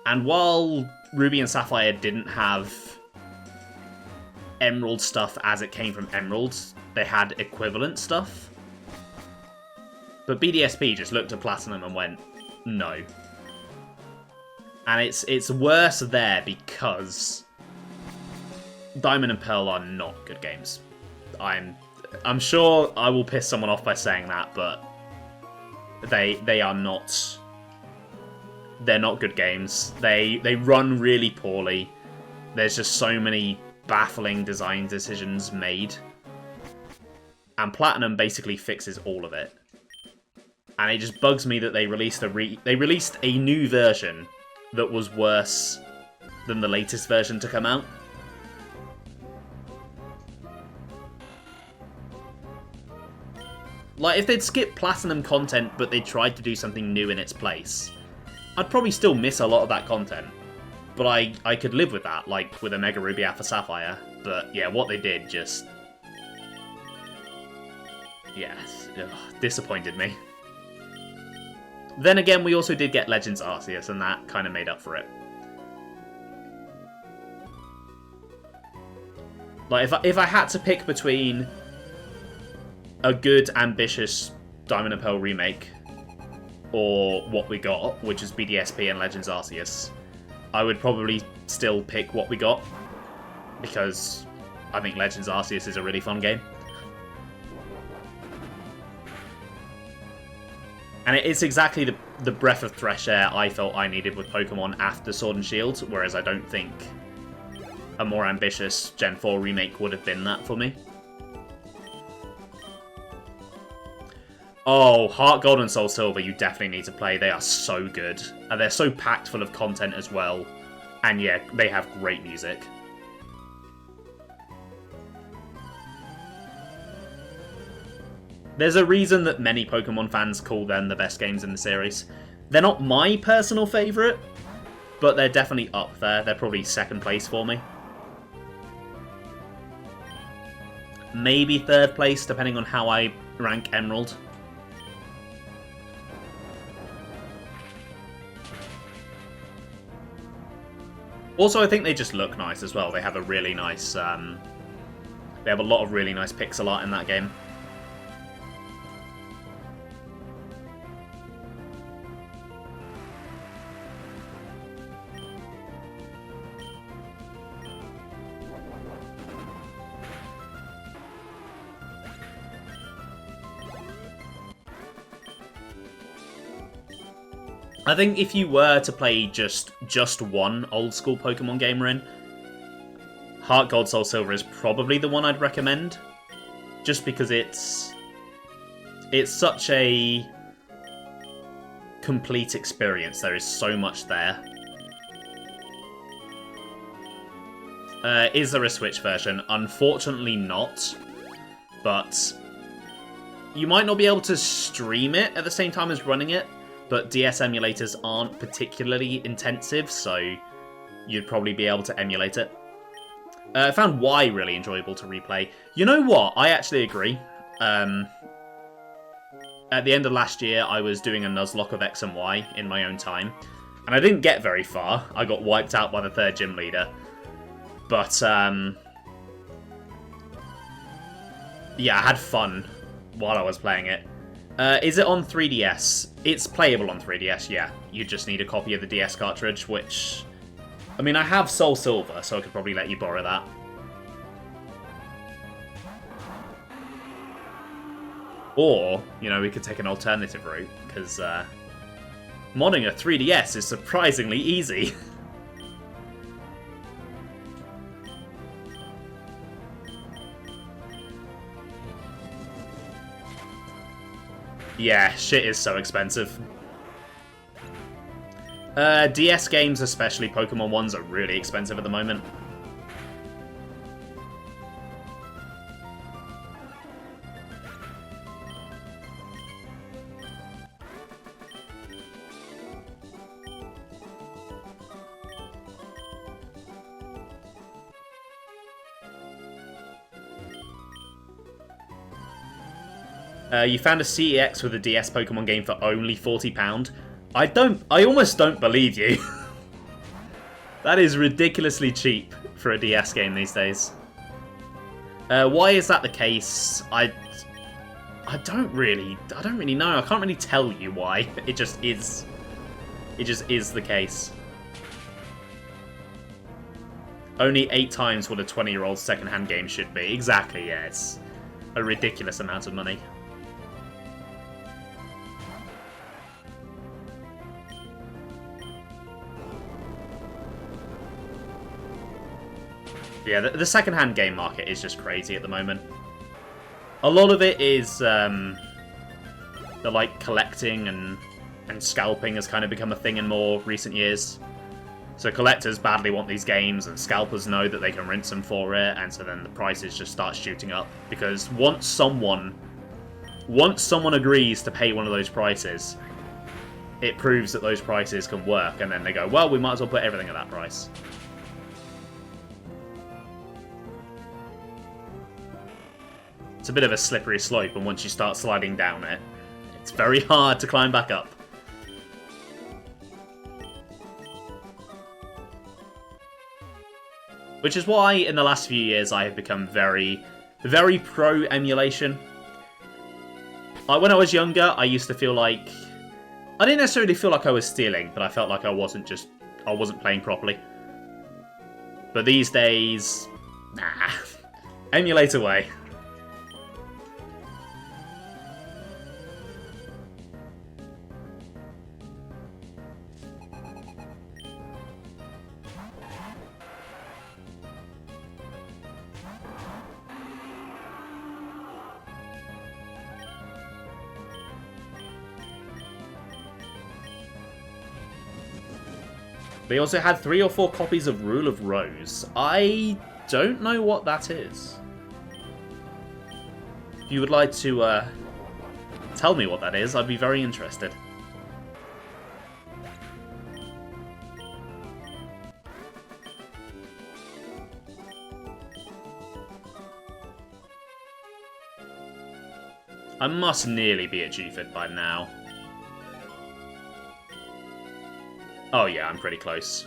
And while Ruby and Sapphire didn't have Emerald stuff as it came from Emerald, they had equivalent stuff. But BDSP just looked at Platinum and went, no. And it's worse there because Diamond and Pearl are not good games. I'm sure I will piss someone off by saying that, but they are not. They're not good games. They run really poorly. There's just so many baffling design decisions made. And Platinum basically fixes all of it. And it just bugs me that they released a new version that was worse than the latest version to come out. Like, if they'd skipped Platinum content, but they tried to do something new in its place, I'd probably still miss a lot of that content. But I could live with that, like with a Mega Ruby Alpha Sapphire. But yeah, what they did just... yeah, disappointed me. Then again, we also did get Legends Arceus, and that kind of made up for it. Like, if I had to pick between a good, ambitious Diamond and Pearl remake or what we got, which is BDSP and Legends Arceus, I would probably still pick what we got, because I think Legends Arceus is a really fun game. And it's exactly the breath of fresh air I felt I needed with Pokemon after Sword and Shield, whereas I don't think a more ambitious Gen 4 remake would have been that for me. Oh, Heart Gold and Soul Silver you definitely need to play. They are so good. And they're so packed full of content as well. And yeah, they have great music. There's a reason that many Pokemon fans call them the best games in the series. They're not my personal favourite, but they're definitely up there. They're probably second place for me. Maybe third place, depending on how I rank Emerald. Also, I think they just look nice as well. They have a really nice... they have a lot of really nice pixel art in that game. I think if you were to play just one old-school Pokemon game, Rin, Heart Gold Soul Silver is probably the one I'd recommend. Just because it's such a complete experience. There is so much there. Is there a Switch version? Unfortunately not. But you might not be able to stream it at the same time as running it. But DS emulators aren't particularly intensive, so you'd probably be able to emulate it. I found Y really enjoyable to replay. You know what? I actually agree. At the end of last year, I was doing a Nuzlocke of X and Y in my own time. And I didn't get very far. I got wiped out by the third gym leader. But, yeah, I had fun while I was playing it. Is it on 3DS? It's playable on 3DS, yeah. You just need a copy of the DS cartridge, which... I mean, I have Soul Silver, so I could probably let you borrow that. Or, you know, we could take an alternative route, because modding a 3DS is surprisingly easy. Yeah, shit is so expensive. DS games, especially Pokemon ones, are really expensive at the moment. You found a CEX with a DS Pokemon game for only £40. I almost don't believe you. That is ridiculously cheap for a DS game these days. Why is that the case? I don't really know. I can't really tell you why. It just is. It just is the case. Only 8 times what a 20-year-old second-hand game should be. Exactly, yeah. It's a ridiculous amount of money. Yeah, the second-hand game market is just crazy at the moment. A lot of it is the like collecting and scalping has kind of become a thing in more recent years. So collectors badly want these games, and scalpers know that they can rinse them for it, and so then the prices just start shooting up. Because once someone agrees to pay one of those prices, it proves that those prices can work, and then they go, well, we might as well put everything at that price. It's a bit of a slippery slope, and once you start sliding down it, it's very hard to climb back up. Which is why, in the last few years, I have become very, very pro-emulation. Like, when I was younger, I used to feel like... I didn't necessarily feel like I was stealing, but I felt like I wasn't playing properly. But these days... Nah. Emulate away. They also had 3 or 4 copies of Rule of Rose. I don't know what that is. If you would like to tell me what that is, I'd be very interested. I must nearly be at Juford by now. Oh yeah, I'm pretty close.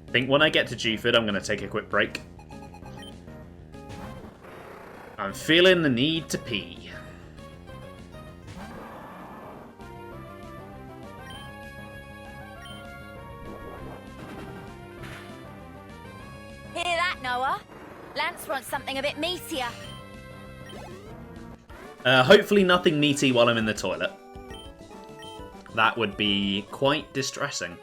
I think when I get to Juford, I'm going to take a quick break. I'm feeling the need to pee. Hear that, Noah? Lance wants something a bit meatier. Hopefully nothing meaty while I'm in the toilet. That would be quite distressing.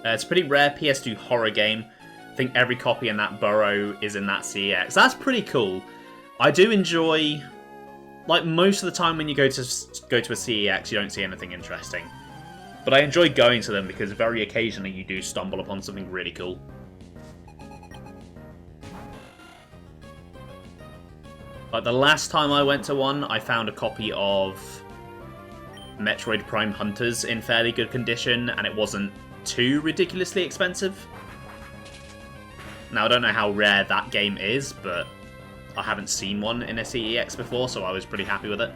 It's a pretty rare PS2 horror game. I think every copy in that burrow is in that CEX. That's pretty cool. I do enjoy... Like, most of the time when you go to a CEX, you don't see anything interesting. But I enjoy going to them because very occasionally you do stumble upon something really cool. Like, the last time I went to one, I found a copy of Metroid Prime Hunters in fairly good condition, and it wasn't too ridiculously expensive. Now, I don't know how rare that game is, but I haven't seen one in a CEX before, so I was pretty happy with it.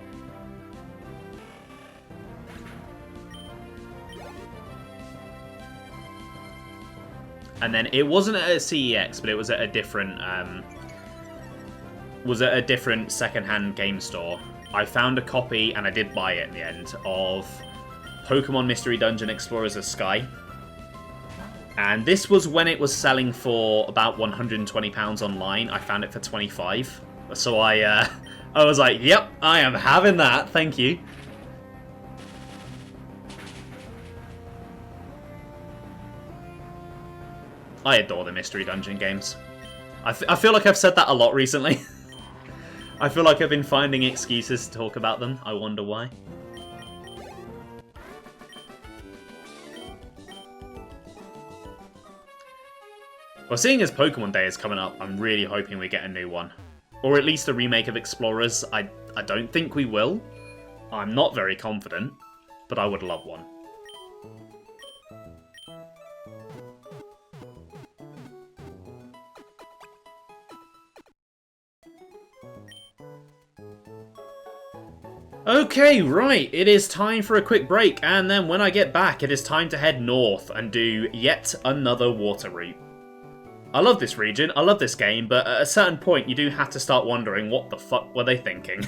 And then it wasn't at a CEX, but it was at a different second-hand game store. I found a copy, and I did buy it in the end, of Pokemon Mystery Dungeon Explorers of Sky. And this was when it was selling for about £120 online. I found it for 25. So I was like, yep, I am having that, thank you. I adore the Mystery Dungeon games. I feel like I've said that a lot recently. I feel like I've been finding excuses to talk about them. I wonder why. Well, seeing as Pokemon Day is coming up, I'm really hoping we get a new one. Or at least a remake of Explorers. I don't think we will. I'm not very confident, but I would love one. Okay, right, it is time for a quick break, and then when I get back, it is time to head north and do yet another water route. I love this region, I love this game, but at a certain point you do have to start wondering what the fuck were they thinking.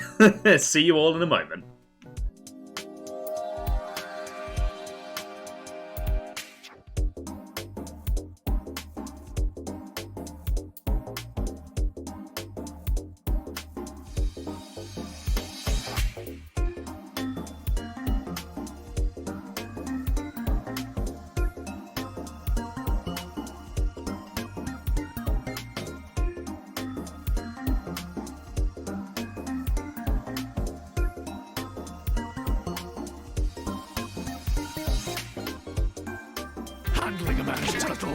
See you all in a moment. Handling a man's turtle.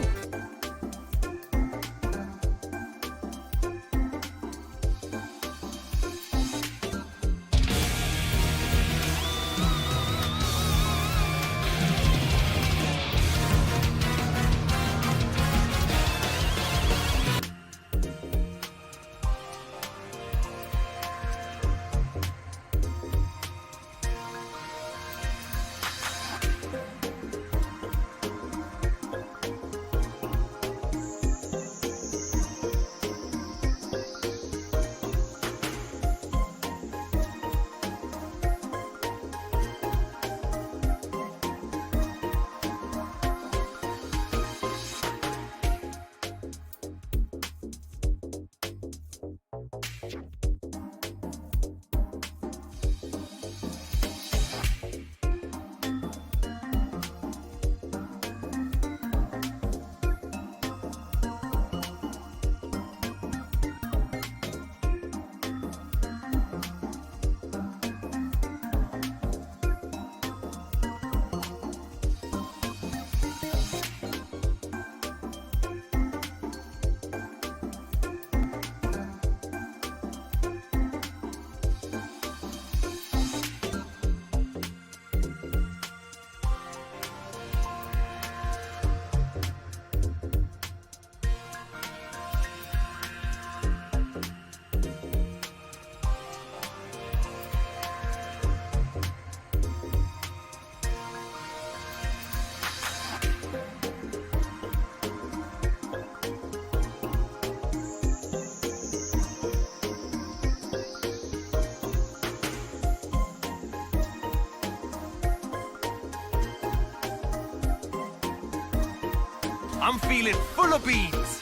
I'm feeling full of beans.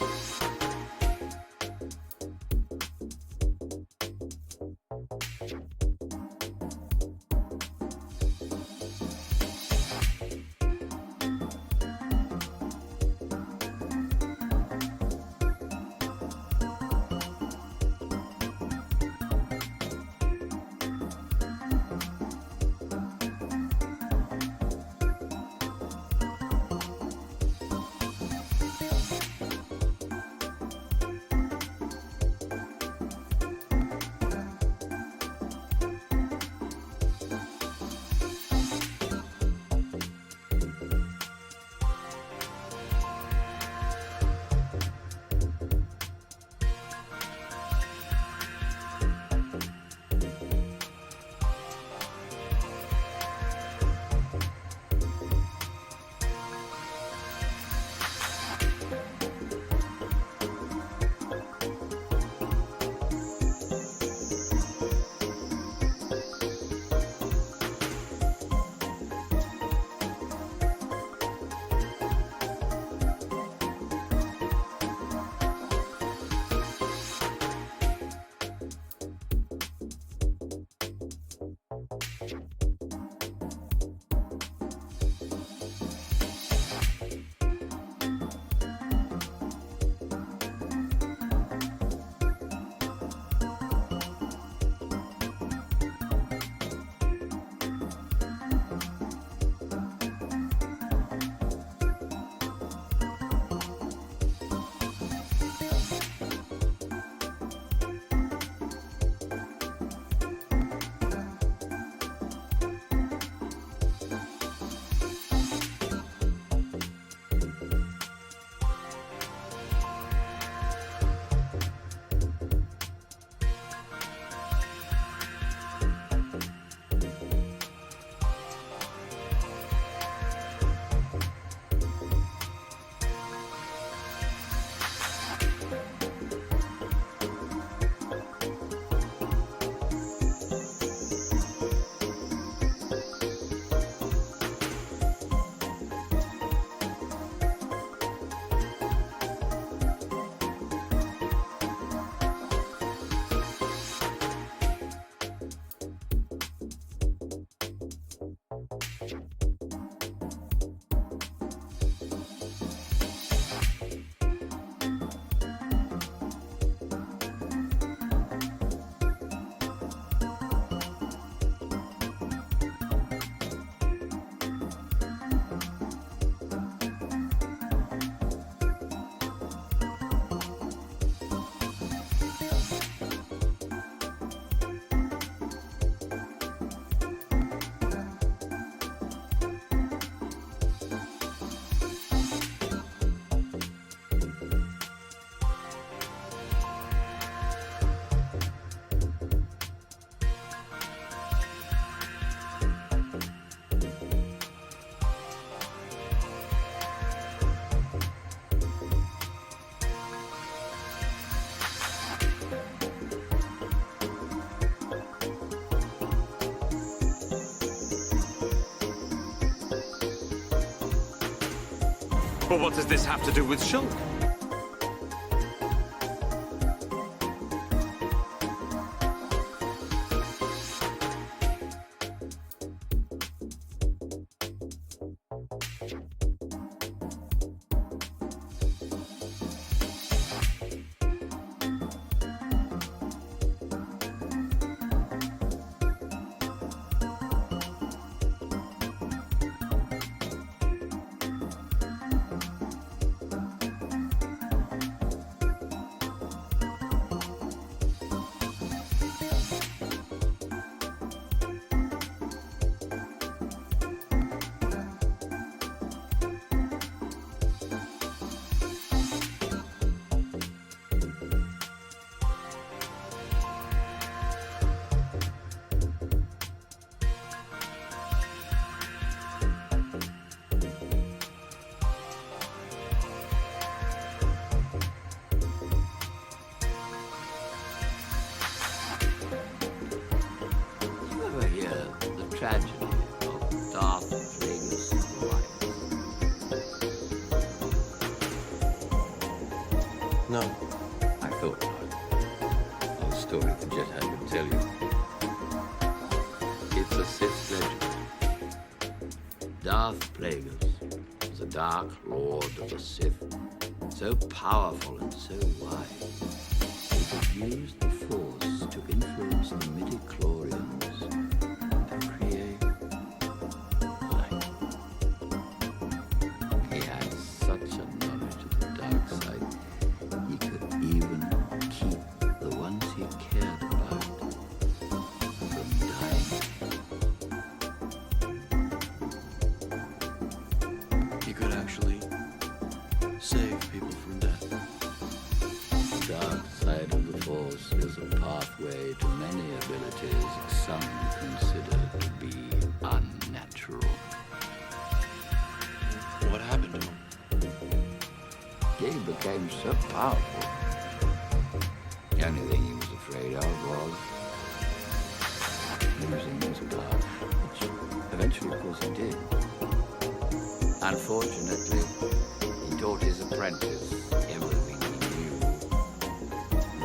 But what does this have to do with Shulk? Tragedy of Darth Plagueis' wife. No. I thought not. Old story the Jedi could tell you. It's a Sith legend. Darth Plagueis was a dark lord of the Sith, so powerful and so wise. He could use the Force to influence the midi-chlorians to create light. He had such a knowledge of the dark side, he could even keep the ones he cared about from dying. He could actually save people from death. The dark side of the Force is a pathway to many abilities some consider to be unnatural. What happened to him? He became so powerful. The only thing he was afraid of was losing his power, which eventually, of course, he did. Unfortunately, he taught his apprentice everything he knew.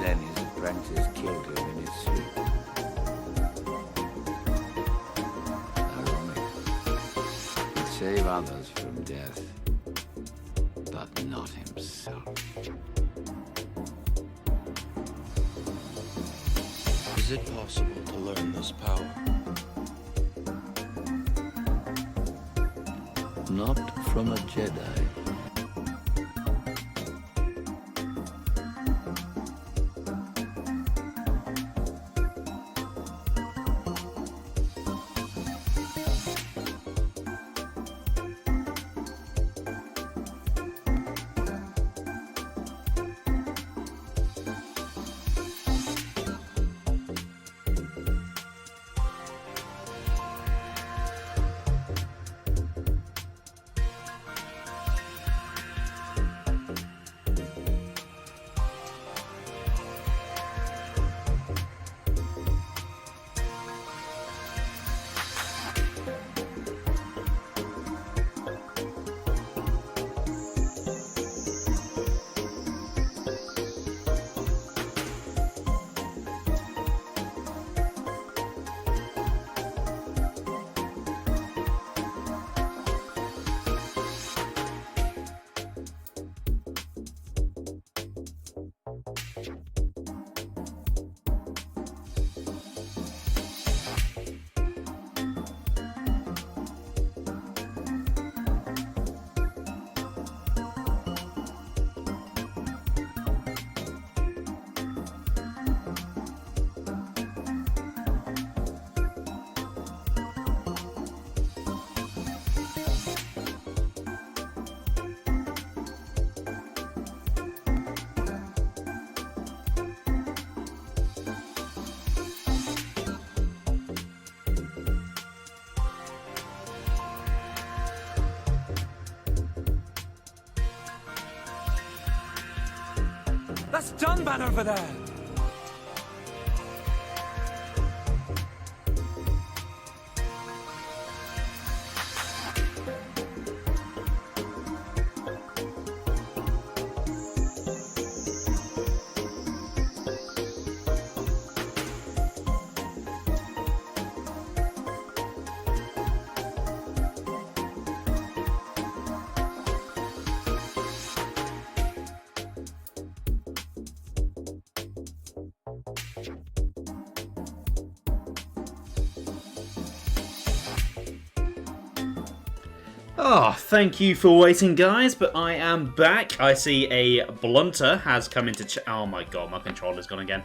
Then his apprentice killed him in his sleep. Ironic. He'd save others from death, but not himself. Is it possible to learn this power? Not from a Jedi. That's Dunban over there! Oh, thank you for waiting, guys, but I am back. I see a blunter has come into chat. Oh my god, my controller's gone again.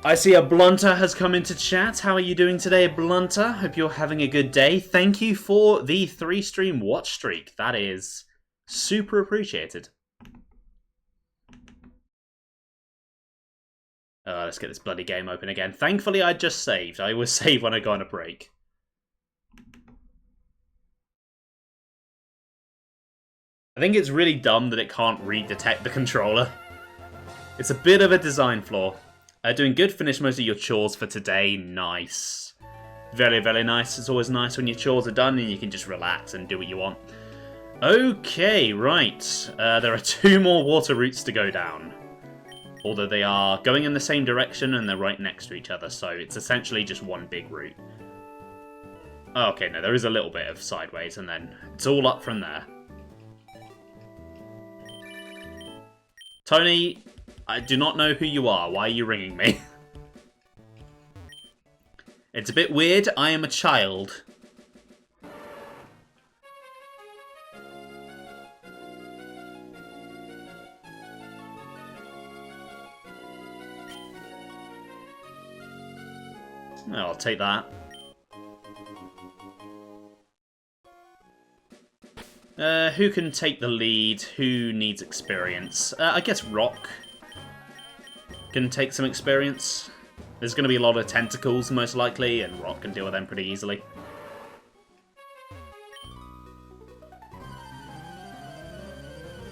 I see a blunter has come into chat. How are you doing today, blunter? Hope you're having a good day. Thank you for the 3-stream watch streak. That is super appreciated. Let's get this bloody game open again. Thankfully, I just saved. I always save when I go on a break. I think it's really dumb that it can't redetect the controller. It's a bit of a design flaw. Doing good, finish most of your chores for today. Nice. Very, very nice. It's always nice when your chores are done and you can just relax and do what you want. Okay, right. There are 2 more water routes to go down. Although they are going in the same direction and they're right next to each other, so it's essentially just one big route. Oh, okay, no, there is a little bit of sideways and then it's all up from there. Tony, I do not know who you are. Why are you ringing me? It's a bit weird. I am a child. I'll take that. Who can take the lead? Who needs experience? I guess Rock can take some experience. There's going to be a lot of tentacles, most likely, and Rock can deal with them pretty easily.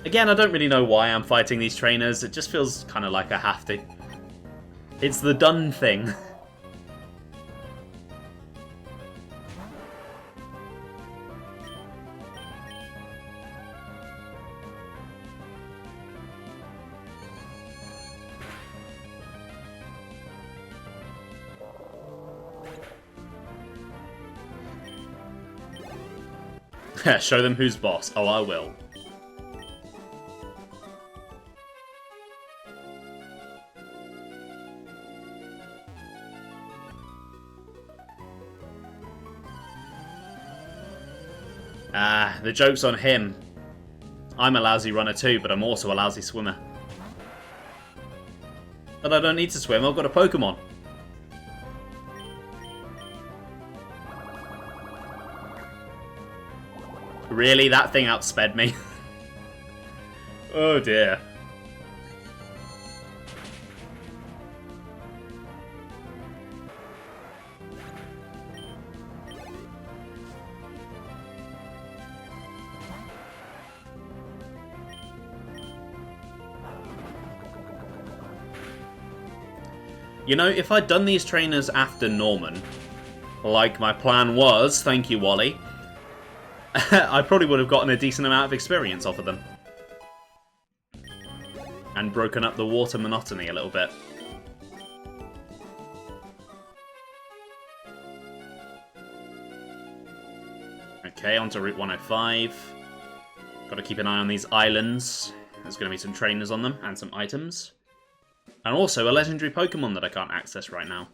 Again, I don't really know why I'm fighting these trainers. It just feels kind of like I have to. It's the done thing. Show them who's boss. Oh, I will. The joke's on him. I'm a lousy runner too, but I'm also a lousy swimmer. But I don't need to swim, I've got a Pokemon. Really? That thing outsped me? Oh dear. You know, if I'd done these trainers after Norman, like my plan was, thank you, Wally, I probably would have gotten a decent amount of experience off of them. And broken up the water monotony a little bit. Okay, on to Route 105. Got to keep an eye on these islands. There's going to be some trainers on them and some items. And also a legendary Pokemon that I can't access right now.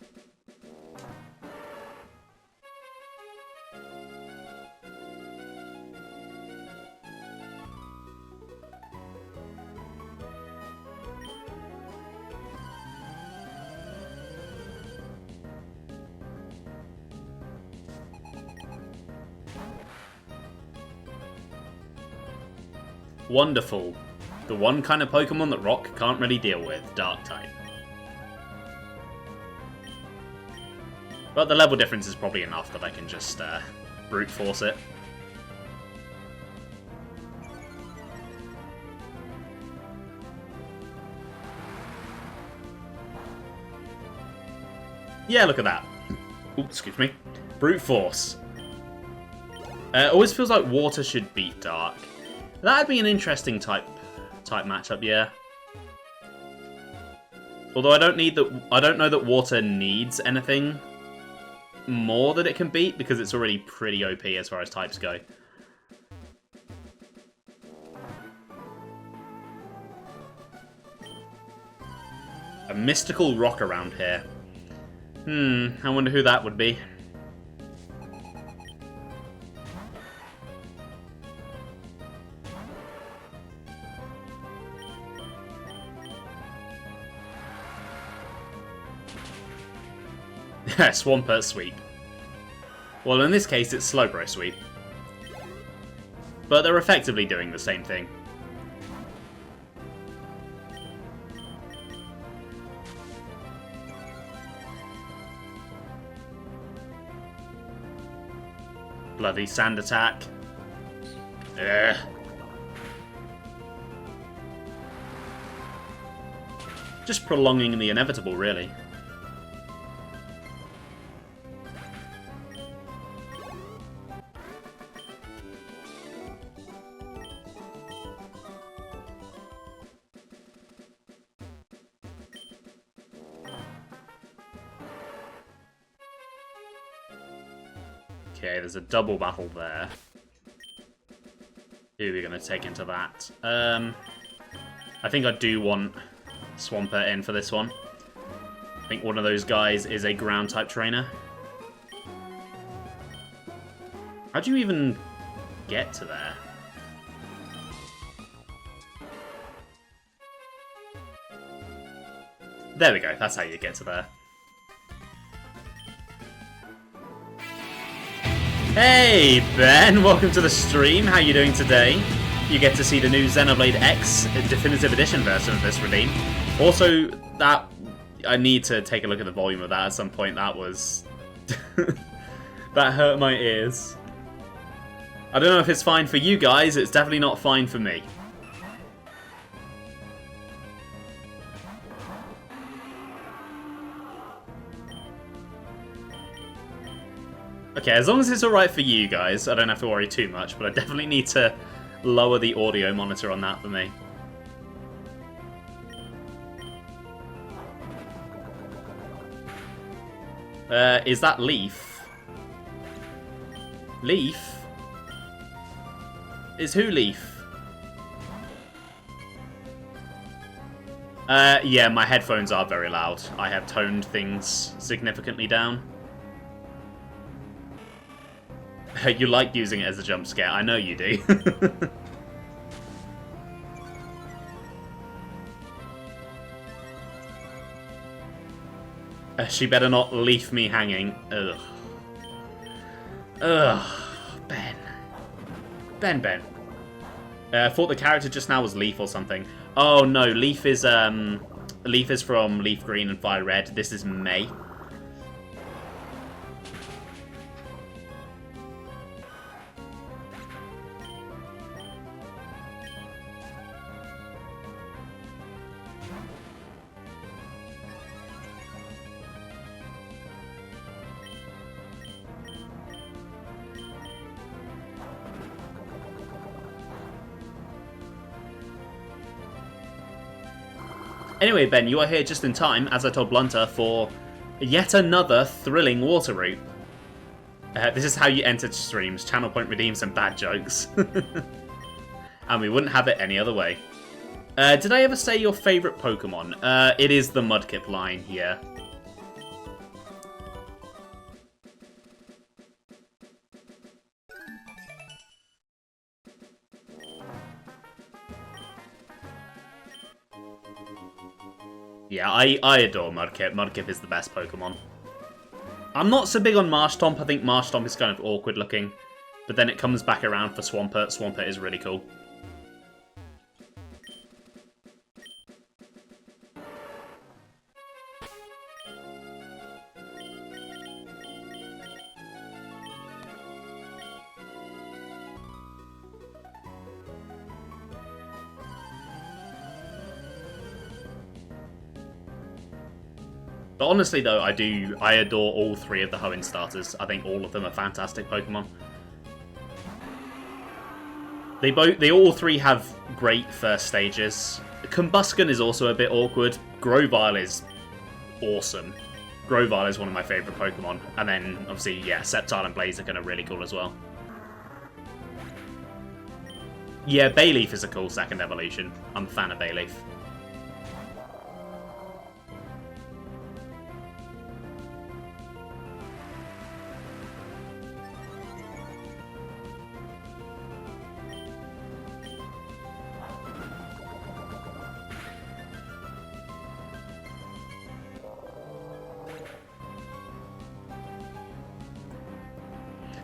Wonderful. The one kind of Pokemon that Rock can't really deal with, Dark-type. But the level difference is probably enough that I can just brute force it. Yeah, look at that. Oops, excuse me. Brute force. Always feels like water should beat dark. That'd be an interesting type matchup, yeah. Although I don't know that water needs anything more that it can beat because it's already pretty OP as far as types go. A mystical rock around here. I wonder who that would be. Swampert Sweep. Well, in this case, it's Slowbro Sweep. But they're effectively doing the same thing. Bloody Sand Attack. Ugh. Just prolonging the inevitable, really. Okay, there's a double battle there. Who are we going to take into that? I think I do want Swampert in for this one. I think one of those guys is a ground-type trainer. How do you even get to there? There we go, that's how you get to there. Hey Ben, welcome to the stream. How you doing today? You get to see the new Xenoblade X Definitive Edition version of this redeem. Also, that I need to take a look at the volume of that at some point. That was that hurt my ears. I don't know if it's fine for you guys. It's definitely not fine for me. Okay, as long as it's alright for you guys, I don't have to worry too much, but I definitely need to lower the audio monitor on that for me. Is that Leaf? Leaf? Is who Leaf? Yeah, my headphones are very loud. I have toned things significantly down. You like using it as a jump scare, I know you do. She better not leave me hanging. Ugh. Ugh. Ben. Ben. I thought the character just now was Leaf or something. Oh no, Leaf is from Leaf Green and Fire Red. This is May. Anyway, Ben, you are here just in time, as I told Blunter, for yet another thrilling water route. This is how you enter streams. Channel point redeems some bad jokes. And we wouldn't have it any other way. Did I ever say your favourite Pokemon? It is the Mudkip line here. Yeah, I adore Mudkip. Mudkip is the best Pokemon. I'm not so big on Marshtomp. I think Marshtomp is kind of awkward looking. But then it comes back around for Swampert. Swampert is really cool. But honestly, though, I adore all three of the Hoenn starters. I think all of them are fantastic Pokemon. They all three have great first stages. Combusken is also a bit awkward. Grovyle is awesome. Grovyle is one of my favourite Pokemon. And then, obviously, yeah, Sceptile and Blaziken are really cool as well. Yeah, Bayleaf is a cool second evolution. I'm a fan of Bayleaf.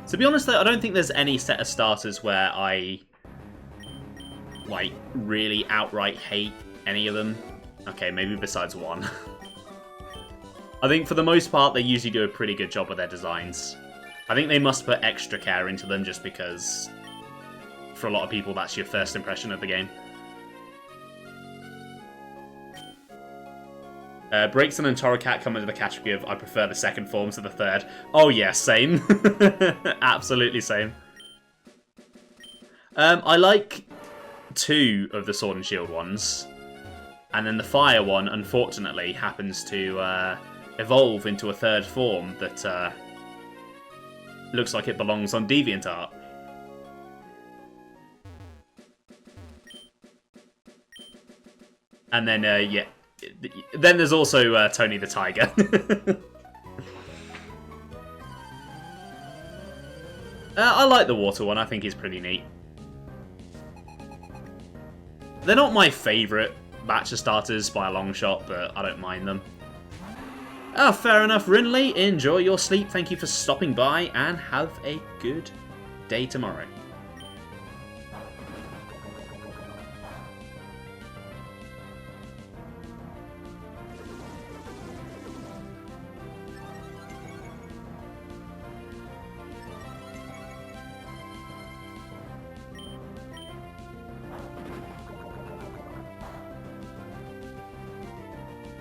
To be honest though, I don't think there's any set of starters where I, like, really outright hate any of them. Okay, maybe besides one. I think for the most part they usually do a pretty good job with their designs. I think they must put extra care into them just because for a lot of people that's your first impression of the game. Braixen and Torracat come into the category of I prefer the second form to the third. Oh yeah, same. Absolutely same. I like 2 of the Sword and Shield ones. And then the Fire one, unfortunately, happens to evolve into a third form that looks like it belongs on DeviantArt. And then, yeah. Then there's also Tony the Tiger. I like the water one. I think he's pretty neat. They're not my favourite batch of starters by a long shot, but I don't mind them. Oh, fair enough, Rinley. Enjoy your sleep. Thank you for stopping by, and have a good day tomorrow.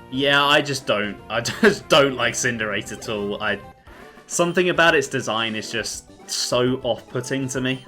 Yeah, I just don't like Cinderace at all. Something about its design is just so off-putting to me.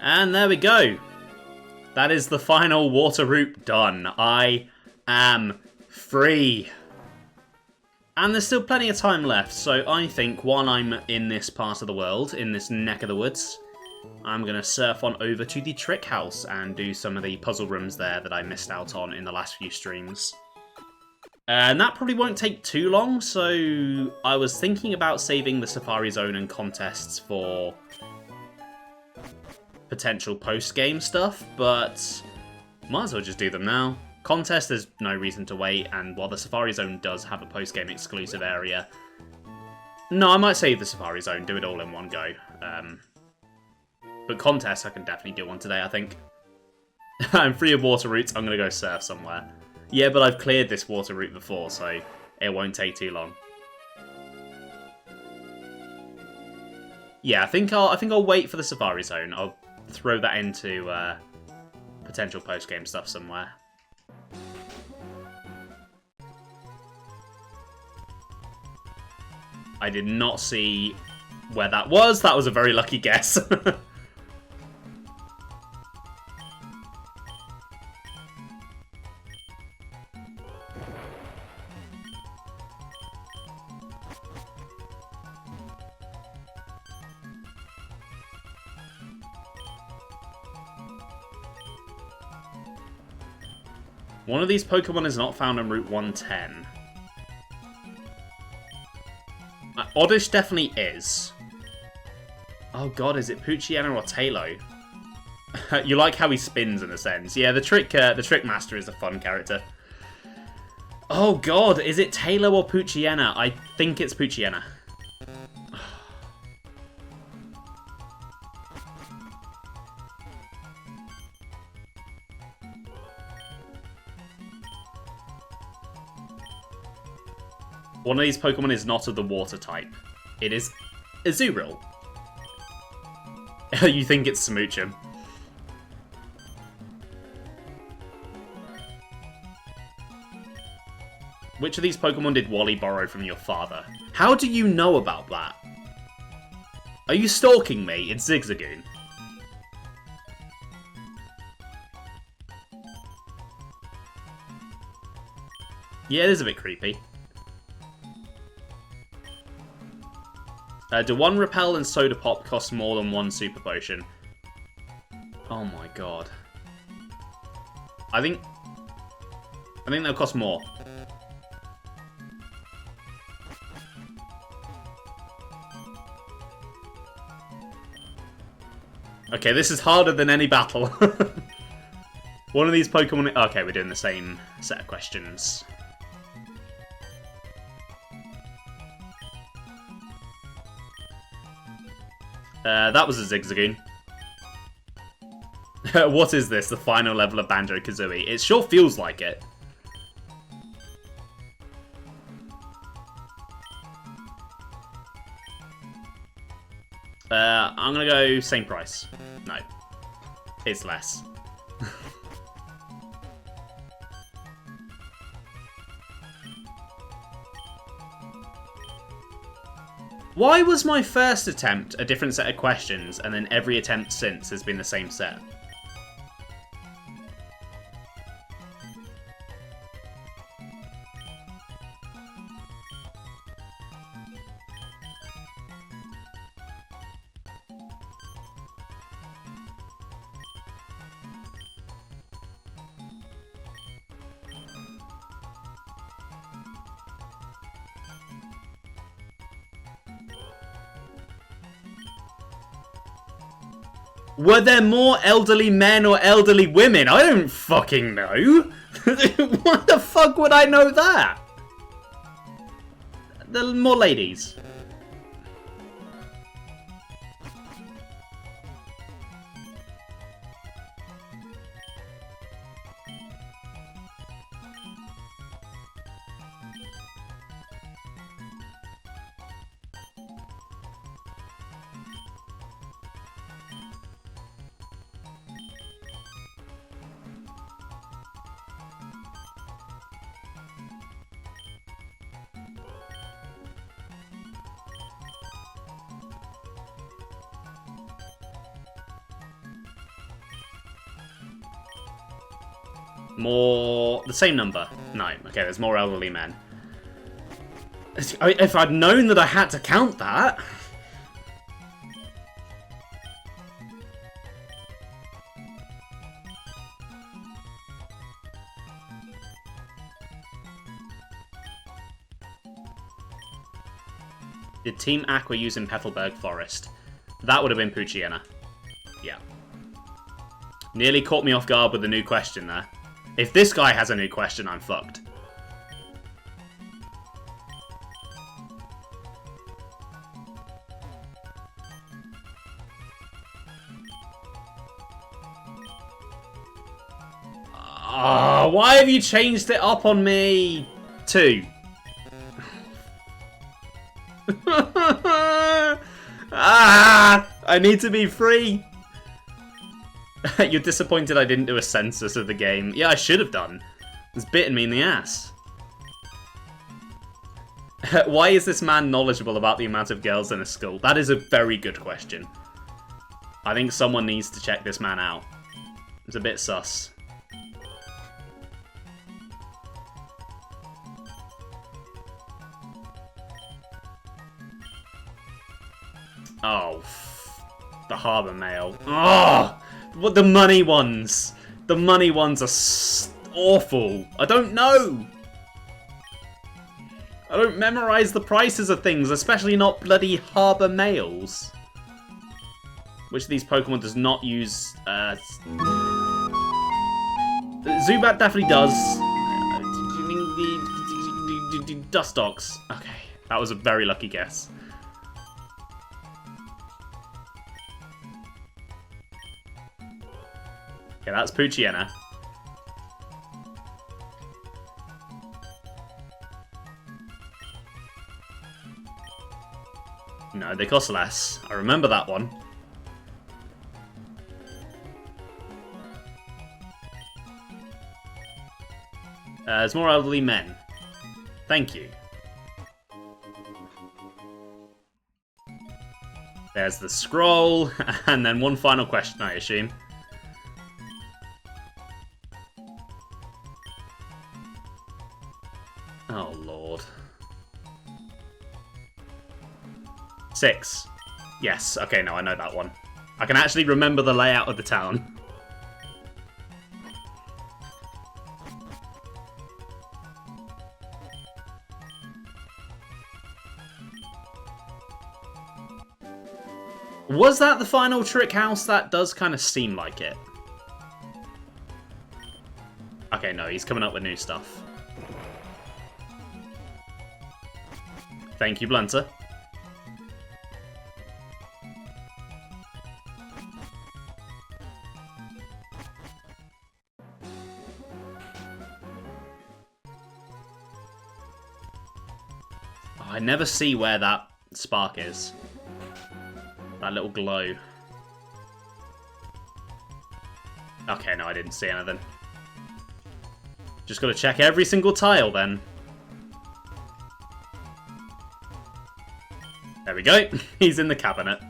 And there we go. That is the final water route done. I am free. And there's still plenty of time left, so I think while I'm in this part of the world, in this neck of the woods, I'm going to surf on over to the Trick House and do some of the puzzle rooms there that I missed out on in the last few streams. And that probably won't take too long, so I was thinking about saving the Safari Zone and contests for potential post-game stuff, but might as well just do them now. Contest, there's no reason to wait, and while the Safari Zone does have a post-game exclusive area, no, I might save the Safari Zone, do it all in one go. But contest, I can definitely do one today, I think. I'm free of water routes, I'm going to go surf somewhere. Yeah, but I've cleared this water route before, so it won't take too long. Yeah, I think I'll wait for the Safari Zone. I'll throw that into potential post-game stuff somewhere. I did not see where that was. That was a very lucky guess. One of these Pokemon is not found on Route 110. Oddish definitely is. Oh god, is it Poochyena or Tailo? You like how he spins in a sense. Yeah, the Trick Master is a fun character. Oh god, is it Tailo or Poochyena? I think it's Poochyena. One of these Pokemon is not of the water type. It is Azurill. You think it's Smoochum. Which of these Pokemon did Wally borrow from your father? How do you know about that? Are you stalking me? It's Zigzagoon. Yeah, it is a bit creepy. Do one Repel and Soda Pop cost more than one Super Potion? Oh my god. I think they'll cost more. Okay, this is harder than any battle. One of these Pokemon... Okay, we're doing the same set of questions. That was a Zigzagoon. What is this? The final level of Banjo-Kazooie? It sure feels like it. I'm gonna go same price. No. It's less. Why was my first attempt a different set of questions, and then every attempt since has been the same set? Were there more elderly men or elderly women? I don't fucking know. Why the fuck would I know that? There are more ladies. More... the same number. No. Okay, there's more elderly men. If I'd known that I had to count that... Did Team Aqua use in Petalburg Forest? That would have been Poochyena. Yeah. Nearly caught me off guard with the new question there. If this guy has a new question, I'm fucked. Oh, why have you changed it up on me? 2. I need to be free. You're disappointed I didn't do a census of the game. Yeah, I should have done. It's bitten me in the ass. Why is this man knowledgeable about the amount of girls in a school? That is a very good question. I think someone needs to check this man out. It's a bit sus. Oh, the Harbour Mail. Oh, what the money ones? The money ones are awful. I don't know. I don't memorize the prices of things, especially not bloody Harbour Mails. Which of these Pokemon does not use... Zubat definitely does. Dustox. Okay, that was a very lucky guess. Okay, that's Poochyena. No, they cost less. I remember that one. There's more elderly men. Thank you. There's the scroll, and then one final question, I assume. Oh, Lord. 6. Yes, okay, no, I know that one. I can actually remember the layout of the town. Was that the final trick house? That does kind of seem like it. Okay, no, he's coming up with new stuff. Thank you, Blunter. Oh, I never see where that spark is. That little glow. Okay, no, I didn't see anything. Just gotta check every single tile then. There we go. He's in the cabinet.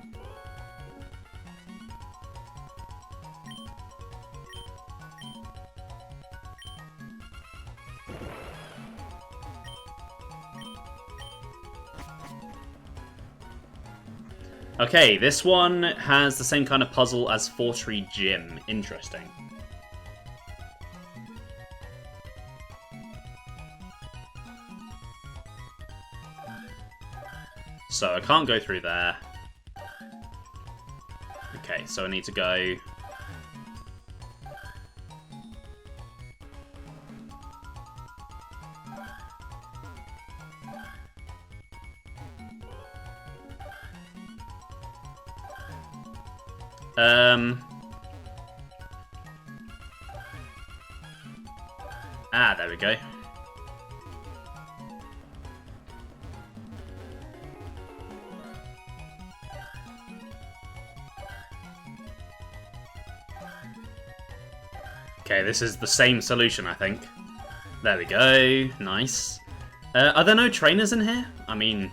Okay, this one has the same kind of puzzle as Fortree Gym. Interesting. So I can't go through there. Okay, so I need to go... there we go. Okay, this is the same solution, I think. There we go. Nice. Are there no trainers in here? I mean,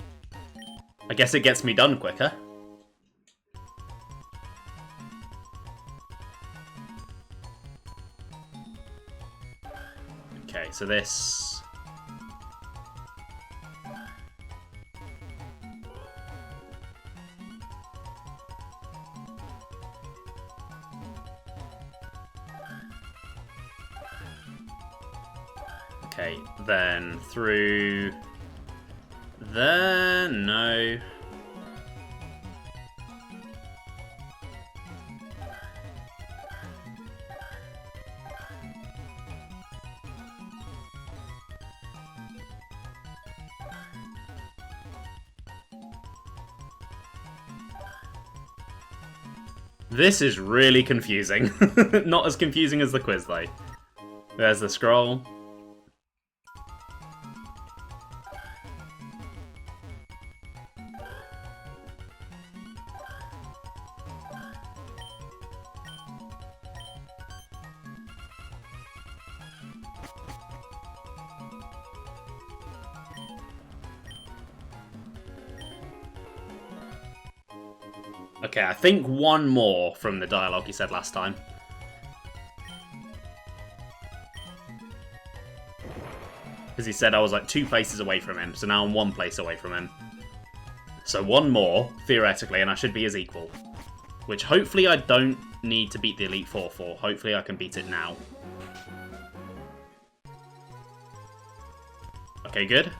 I guess it gets me done quicker. Okay, so this... Okay, then through... there? No. This is really confusing. Not as confusing as the quiz, though. There's the scroll. Okay, I think one more from the dialogue he said last time. Because he said I was like 2 places away from him, so now I'm 1 place away from him. So one more, theoretically, and I should be his equal. Which hopefully I don't need to beat the Elite Four for. Hopefully I can beat it now. Okay, good.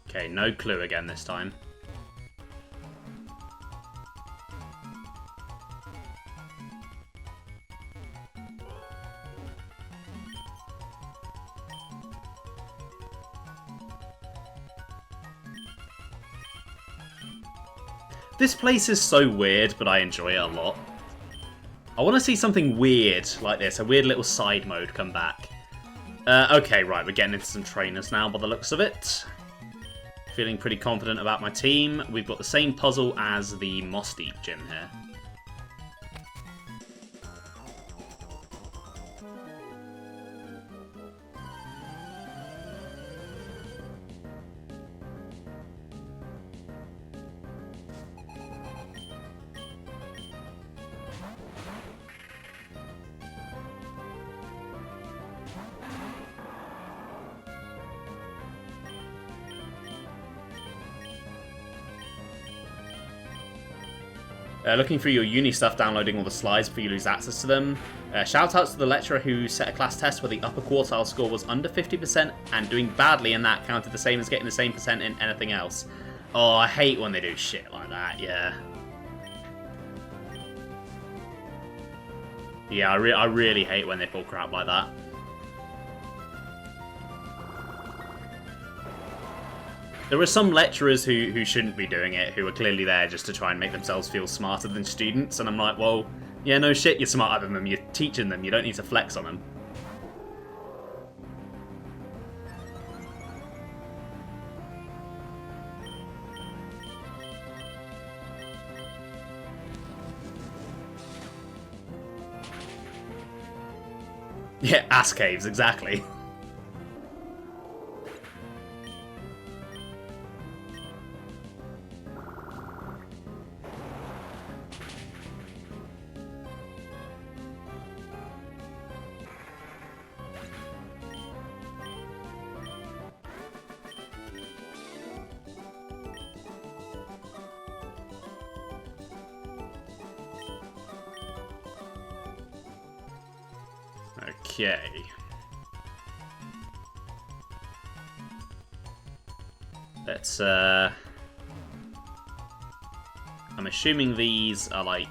Okay, no clue again this time. This place is so weird, but I enjoy it a lot. I want to see something weird like this, a weird little side mode come back. Okay, right, we're getting into some trainers now by the looks of it. Feeling pretty confident about my team. We've got the same puzzle as the Moss Deep gym here. Looking through your uni stuff, downloading all the slides before you lose access to them. Shout outs to the lecturer who set a class test where the upper quartile score was under 50% and doing badly in that counted the same as getting the same percent in anything else. Oh, I hate when they do shit like that, yeah. Yeah, I really hate when they pull crap like that. There are some lecturers who shouldn't be doing it, who are clearly there just to try and make themselves feel smarter than students, and I'm like, well, yeah, no shit, you're smarter than them, you're teaching them, you don't need to flex on them. Yeah, ass caves, exactly. Okay. Let's, I'm assuming these are, like,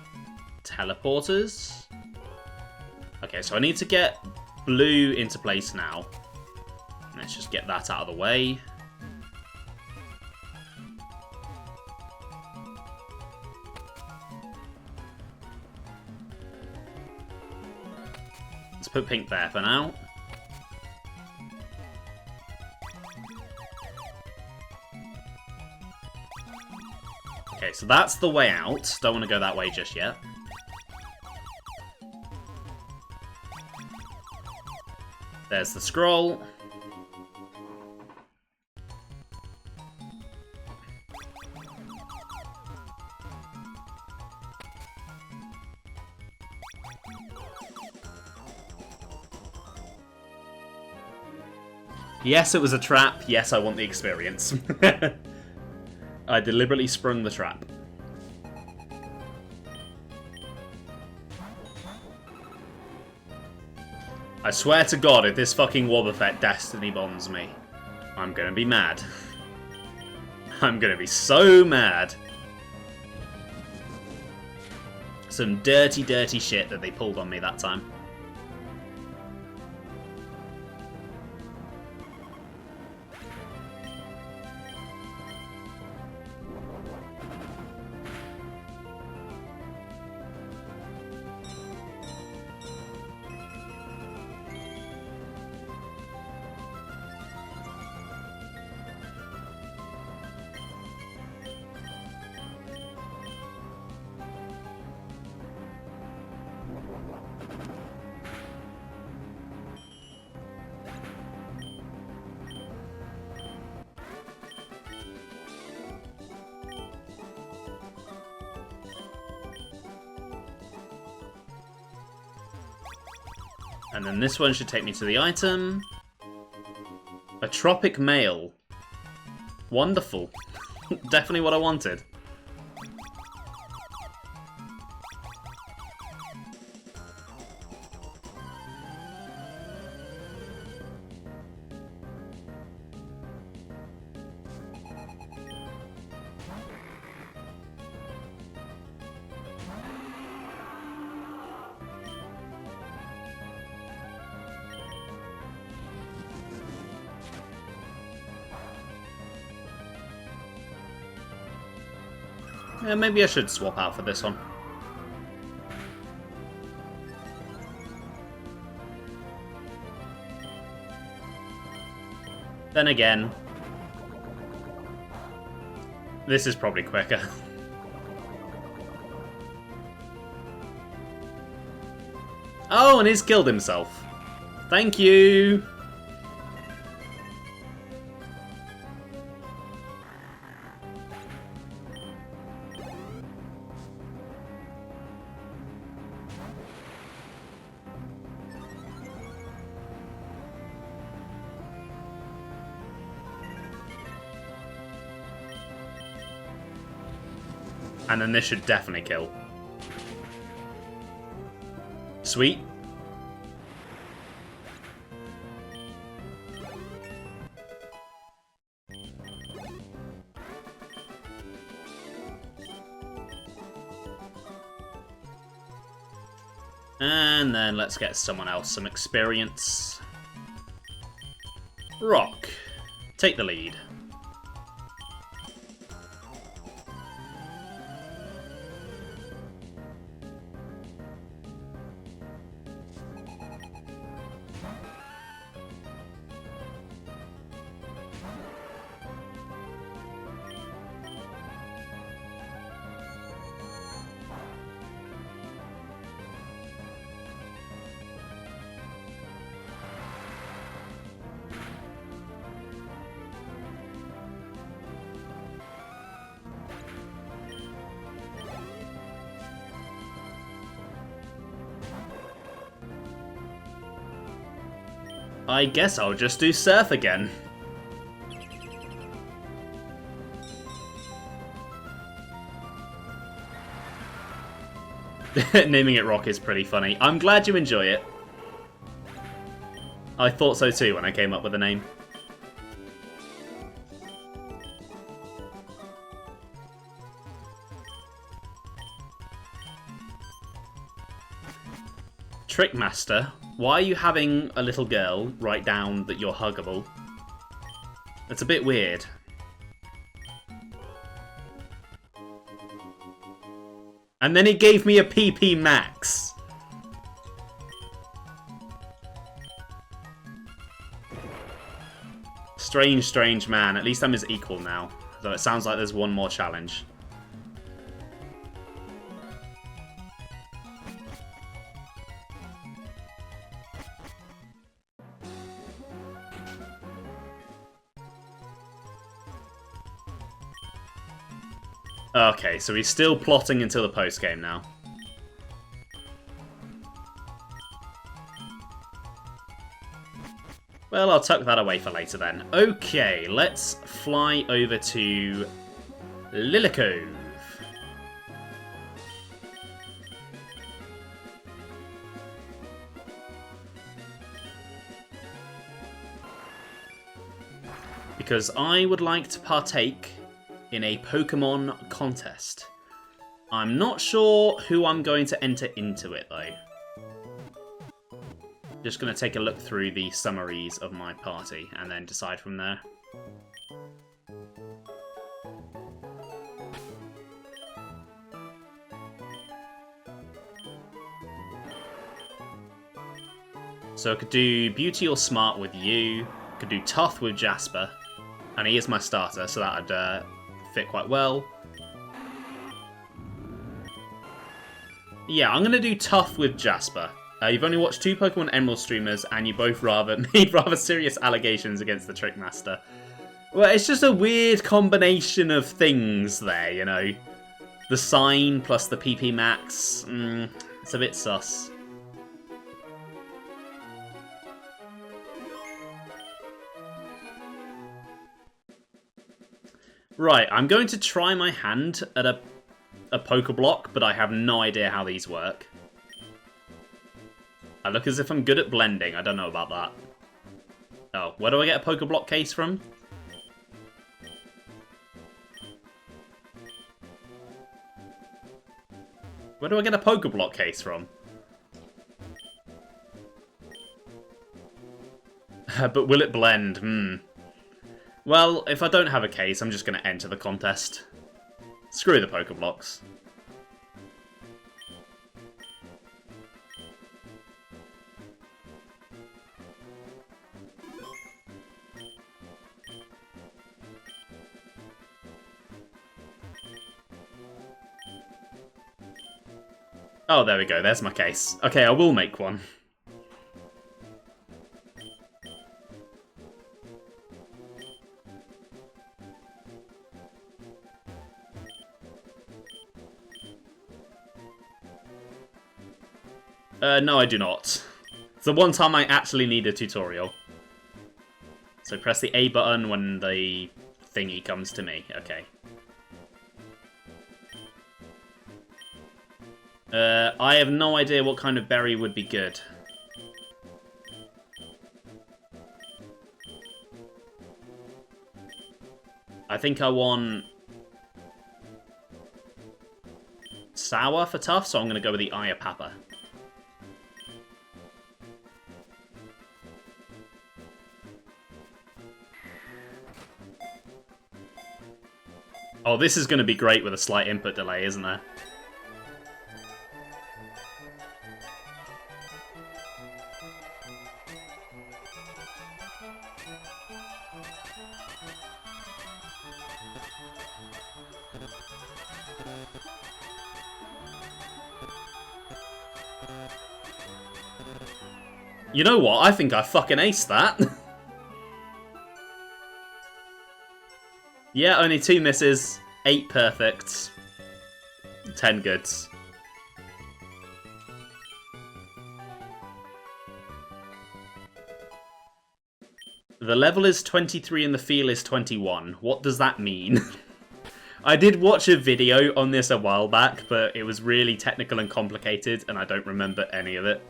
teleporters? Okay, so I need to get blue into place now. Let's just get that out of the way. Let's put pink there for now. Okay, so that's the way out. Don't want to go that way just yet. There's the scroll. Yes, it was a trap. Yes, I want the experience. I deliberately sprung the trap. I swear to God, if this fucking Wobbuffet Destiny bombs me, I'm gonna be mad. I'm gonna be so mad. Some dirty, dirty shit that they pulled on me that time. And then this one should take me to the item. A tropic male. Wonderful. Definitely what I wanted. Yeah, maybe I should swap out for this one. Then again, this is probably quicker. Oh, and he's killed himself. Thank you! And then this should definitely kill. Sweet. And then let's get someone else some experience. Rock, take the lead. I guess I'll just do surf again. Naming it Rock is pretty funny. I'm glad you enjoy it. I thought so too when I came up with the name. Trickmaster, why are you having a little girl write down that you're huggable? That's a bit weird. And then it gave me a PP max. Strange, strange man. At least I'm his equal now. Though it sounds like there's one more challenge. Okay, so he's still plotting until the post-game now. Well, I'll tuck that away for later then. Okay, let's fly over to Lilicove. Because I would like to partake in a Pokemon contest. I'm not sure who I'm going to enter into it, though. Just going to take a look through the summaries of my party and then decide from there. So I could do Beauty or Smart with you, could do Tough with Jasper, and he is my starter, so that would fit quite well. Yeah, I'm going to do Tough with Jasper. You've only watched 2 Pokemon Emerald streamers, and you both made rather serious allegations against the Trickmaster. Well, it's just a weird combination of things there, you know. The sign plus the PP max, it's a bit sus. Right, I'm going to try my hand at a Pokeblock, but I have no idea how these work. I look as if I'm good at blending. I don't know about that. Oh, where do I get a Pokeblock case from? Where do I get a Pokeblock case from? But will it blend? Well, if I don't have a case, I'm just going to enter the contest. Screw the Pokeblocks. Oh, there we go. There's my case. Okay, I will make one. No, I do not. It's the one time I actually need a tutorial. So press the A button when the thingy comes to me. Okay. I have no idea what kind of berry would be good. I think I want sour for tough, so I'm going to go with the Ayapapa. Oh, this is going to be great with a slight input delay, isn't there? You know what? I think I fucking aced that. Yeah, only 2 misses, 8 perfects, 10 goods. The level is 23 and the feel is 21. What does that mean? I did watch a video on this a while back, but it was really technical and complicated, and I don't remember any of it.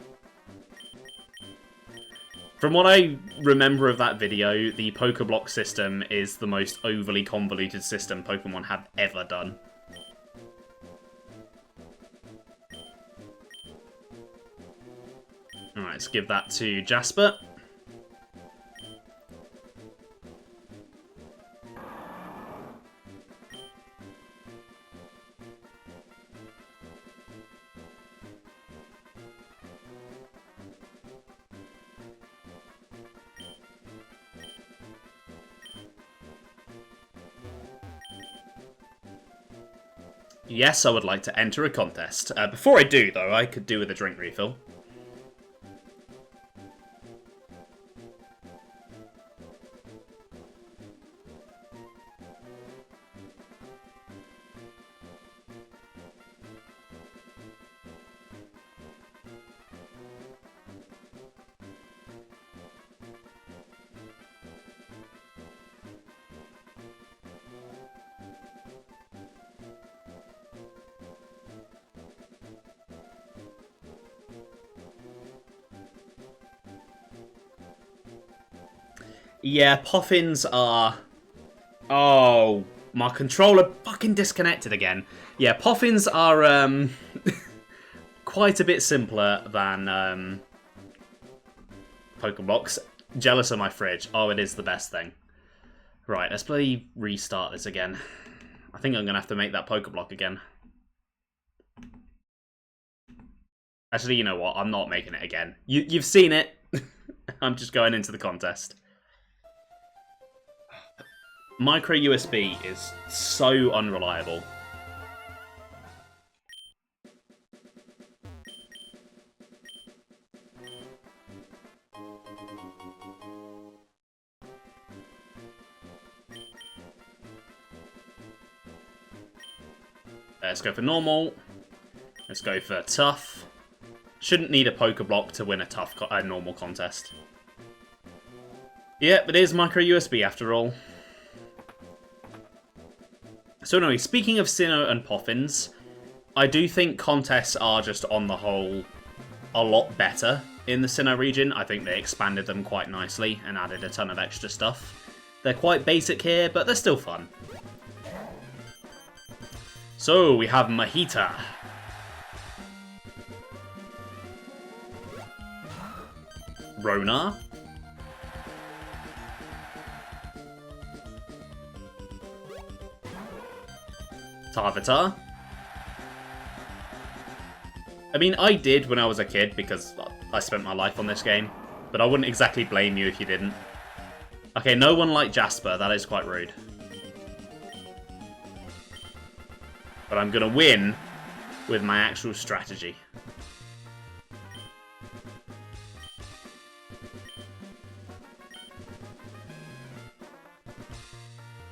From what I remember of that video, the Pokeblock system is the most overly convoluted system Pokemon have ever done. Alright, let's give that to Jasper. Yes, I would like to enter a contest. Before I do, though, I could do with a drink refill. Yeah, Poffins are... Oh, my controller fucking disconnected again. Yeah, Poffins are quite a bit simpler than Pokeblocks. Jealous of my fridge. Oh, it is the best thing. Right, let's play restart this again. I think I'm going to have to make that Pokeblock again. Actually, you know what? I'm not making it again. You've seen it. I'm just going into the contest. Micro USB is so unreliable. Let's go for normal. Let's go for tough. Shouldn't need a Pokeblock to win a normal contest. Yep, it is micro USB after all. So anyway, speaking of Sinnoh and Poffins, I do think contests are just on the whole a lot better in the Sinnoh region. I think they expanded them quite nicely and added a ton of extra stuff. They're quite basic here, but they're still fun. So we have Mahita. Rona. Tarvitar. I mean, I did when I was a kid because I spent my life on this game, but I wouldn't exactly blame you if you didn't. Okay, no one liked Jasper, that is quite rude. But I'm gonna win with my actual strategy.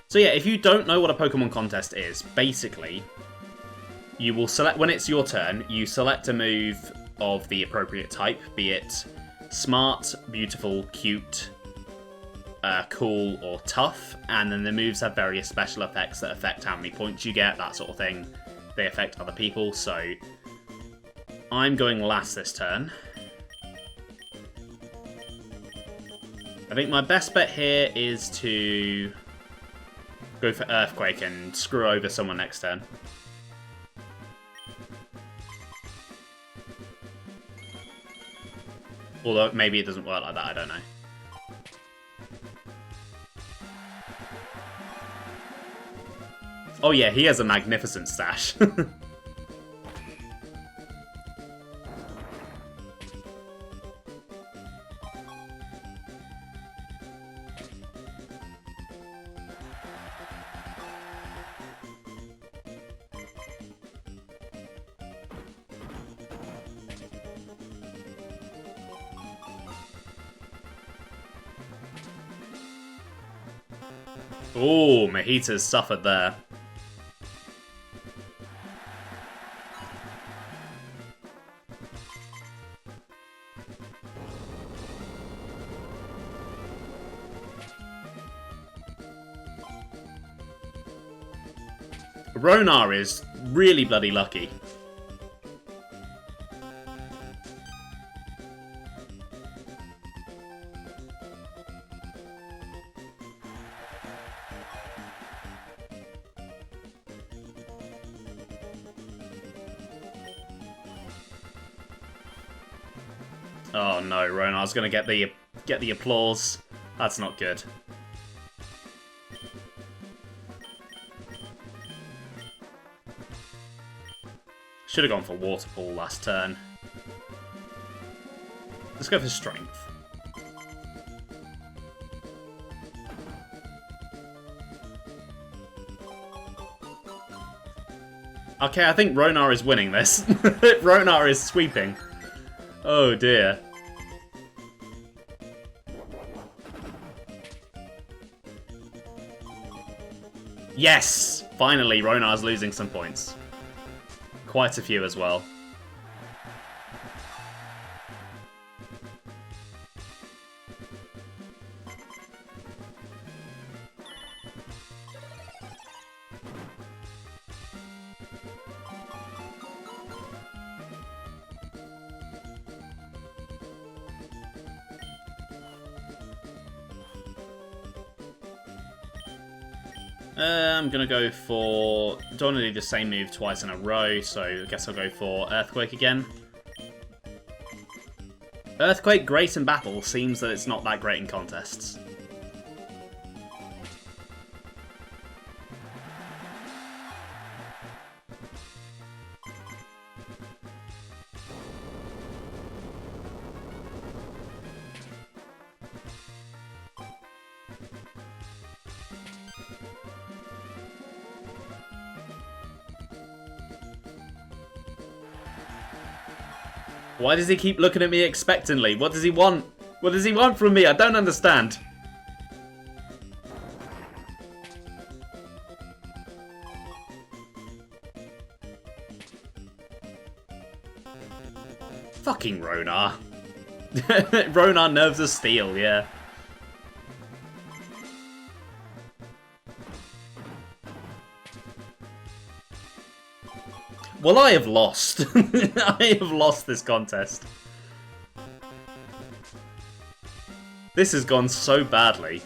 So yeah, if you don't know what a Pokemon contest is, basically, you will select, when it's your turn, you select a move of the appropriate type, be it smart, beautiful, cute, cool, or tough, and then the moves have various special effects that affect how many points you get, that sort of thing. They affect other people, so I'm going last this turn. I think my best bet here is to go for Earthquake and screw over someone next turn. Although maybe it doesn't work like that, I don't know. Oh yeah, he has a magnificent stash. Oh, Mahita's suffered there. Ronar is really bloody lucky. Oh no, Ronar's gonna get the applause. That's not good. Should have gone for Waterfall last turn. Let's go for Strength. Okay, I think Ronar is winning this. Ronar is sweeping. Oh dear. Yes! Finally, Ronar's losing some points. Quite a few as well. I'm gonna go for... Don't want to do the same move twice in a row, so I guess I'll go for Earthquake again. Earthquake, great in battle, seems that it's not that great in contests. Why does he keep looking at me expectantly? What does he want? What does he want from me? I don't understand. Fucking Ronar. Ronar nerves of steel, yeah. Well, I have lost. I have lost this contest. This has gone so badly.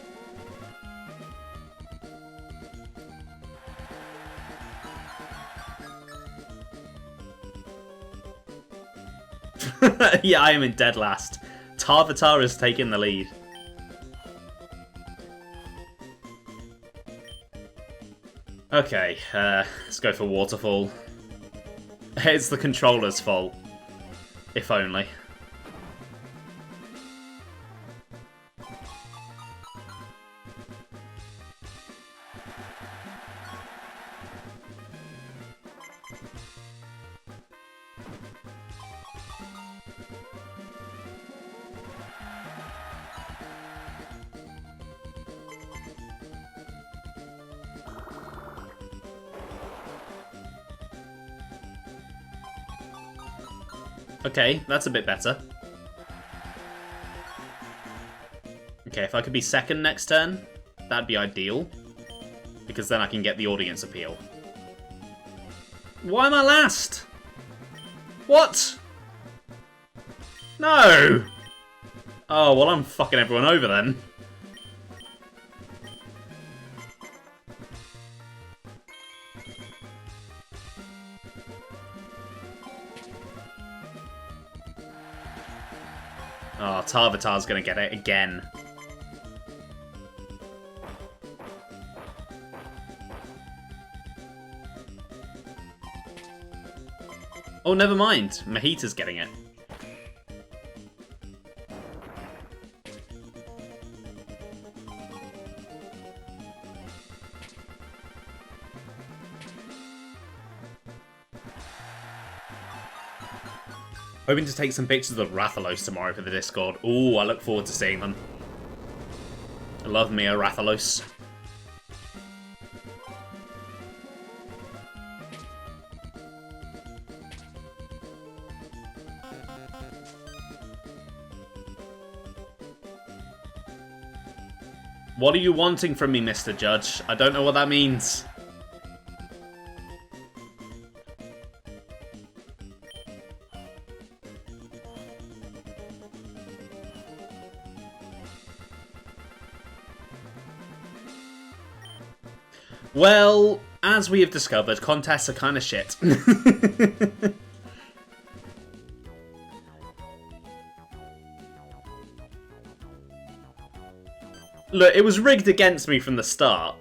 Yeah, I am in dead last. Tarvatar has taken the lead. Okay, let's go for Waterfall. It's the controller's fault. If only. Okay, that's a bit better. Okay, if I could be second next turn, that'd be ideal. Because then I can get the audience appeal. Why am I last? What? No! Oh, well, I'm fucking everyone over then. Oh, Tarvitar's gonna get it again. Oh, never mind. Mahita's getting it. Hoping to take some pictures of Rathalos tomorrow for the Discord. Ooh, I look forward to seeing them. I love me a Rathalos. What are you wanting from me, Mr. Judge? I don't know what that means. Well, as we have discovered, contests are kind of shit. Look, it was rigged against me from the start.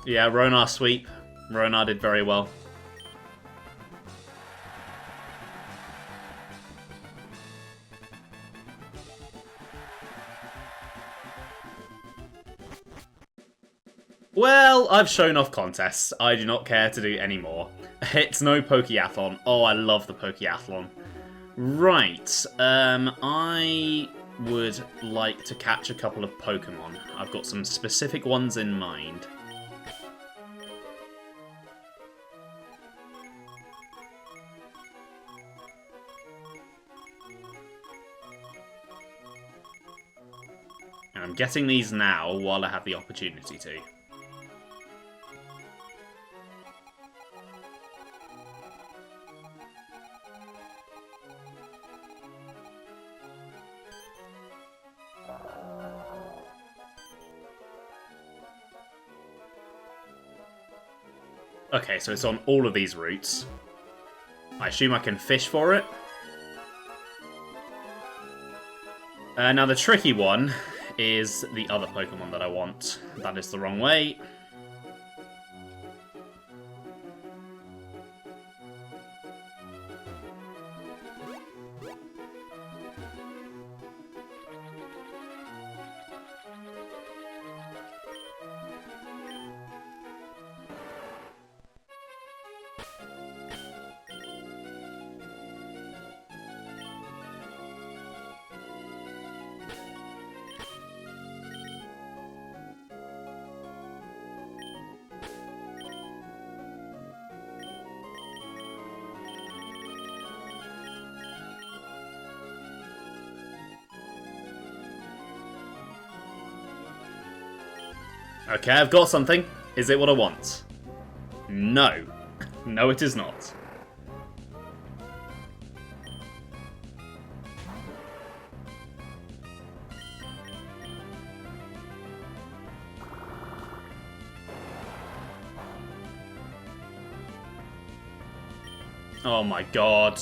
Yeah, Ronar sweep. Ronar did very well. Well, I've shown off contests. I do not care to do any more. It's no Pokeathlon. Oh, I love the Pokeathlon. Right, I would like to catch a couple of Pokemon. I've got some specific ones in mind. And I'm getting these now while I have the opportunity to. Okay, so it's on all of these routes. I assume I can fish for it. Now the tricky one is the other Pokemon that I want. That is the wrong way. Okay, I've got something. Is it what I want? No. No, it is not. Oh my god.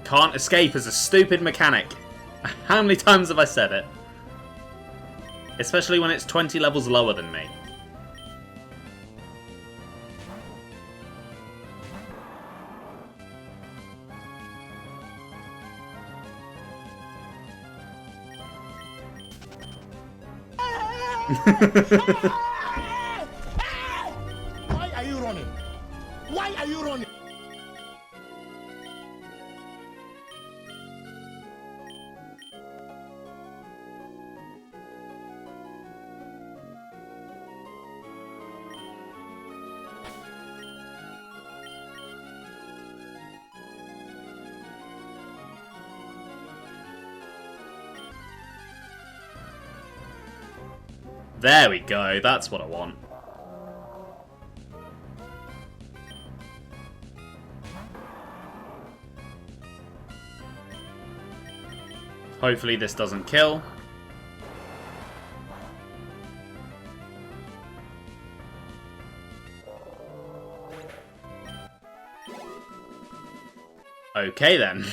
Can't escape is a stupid mechanic. How many times have I said it? Especially when it's 20 levels lower than me. Why are you running? Why are you running? There we go, that's what I want. Hopefully this doesn't kill. Okay then.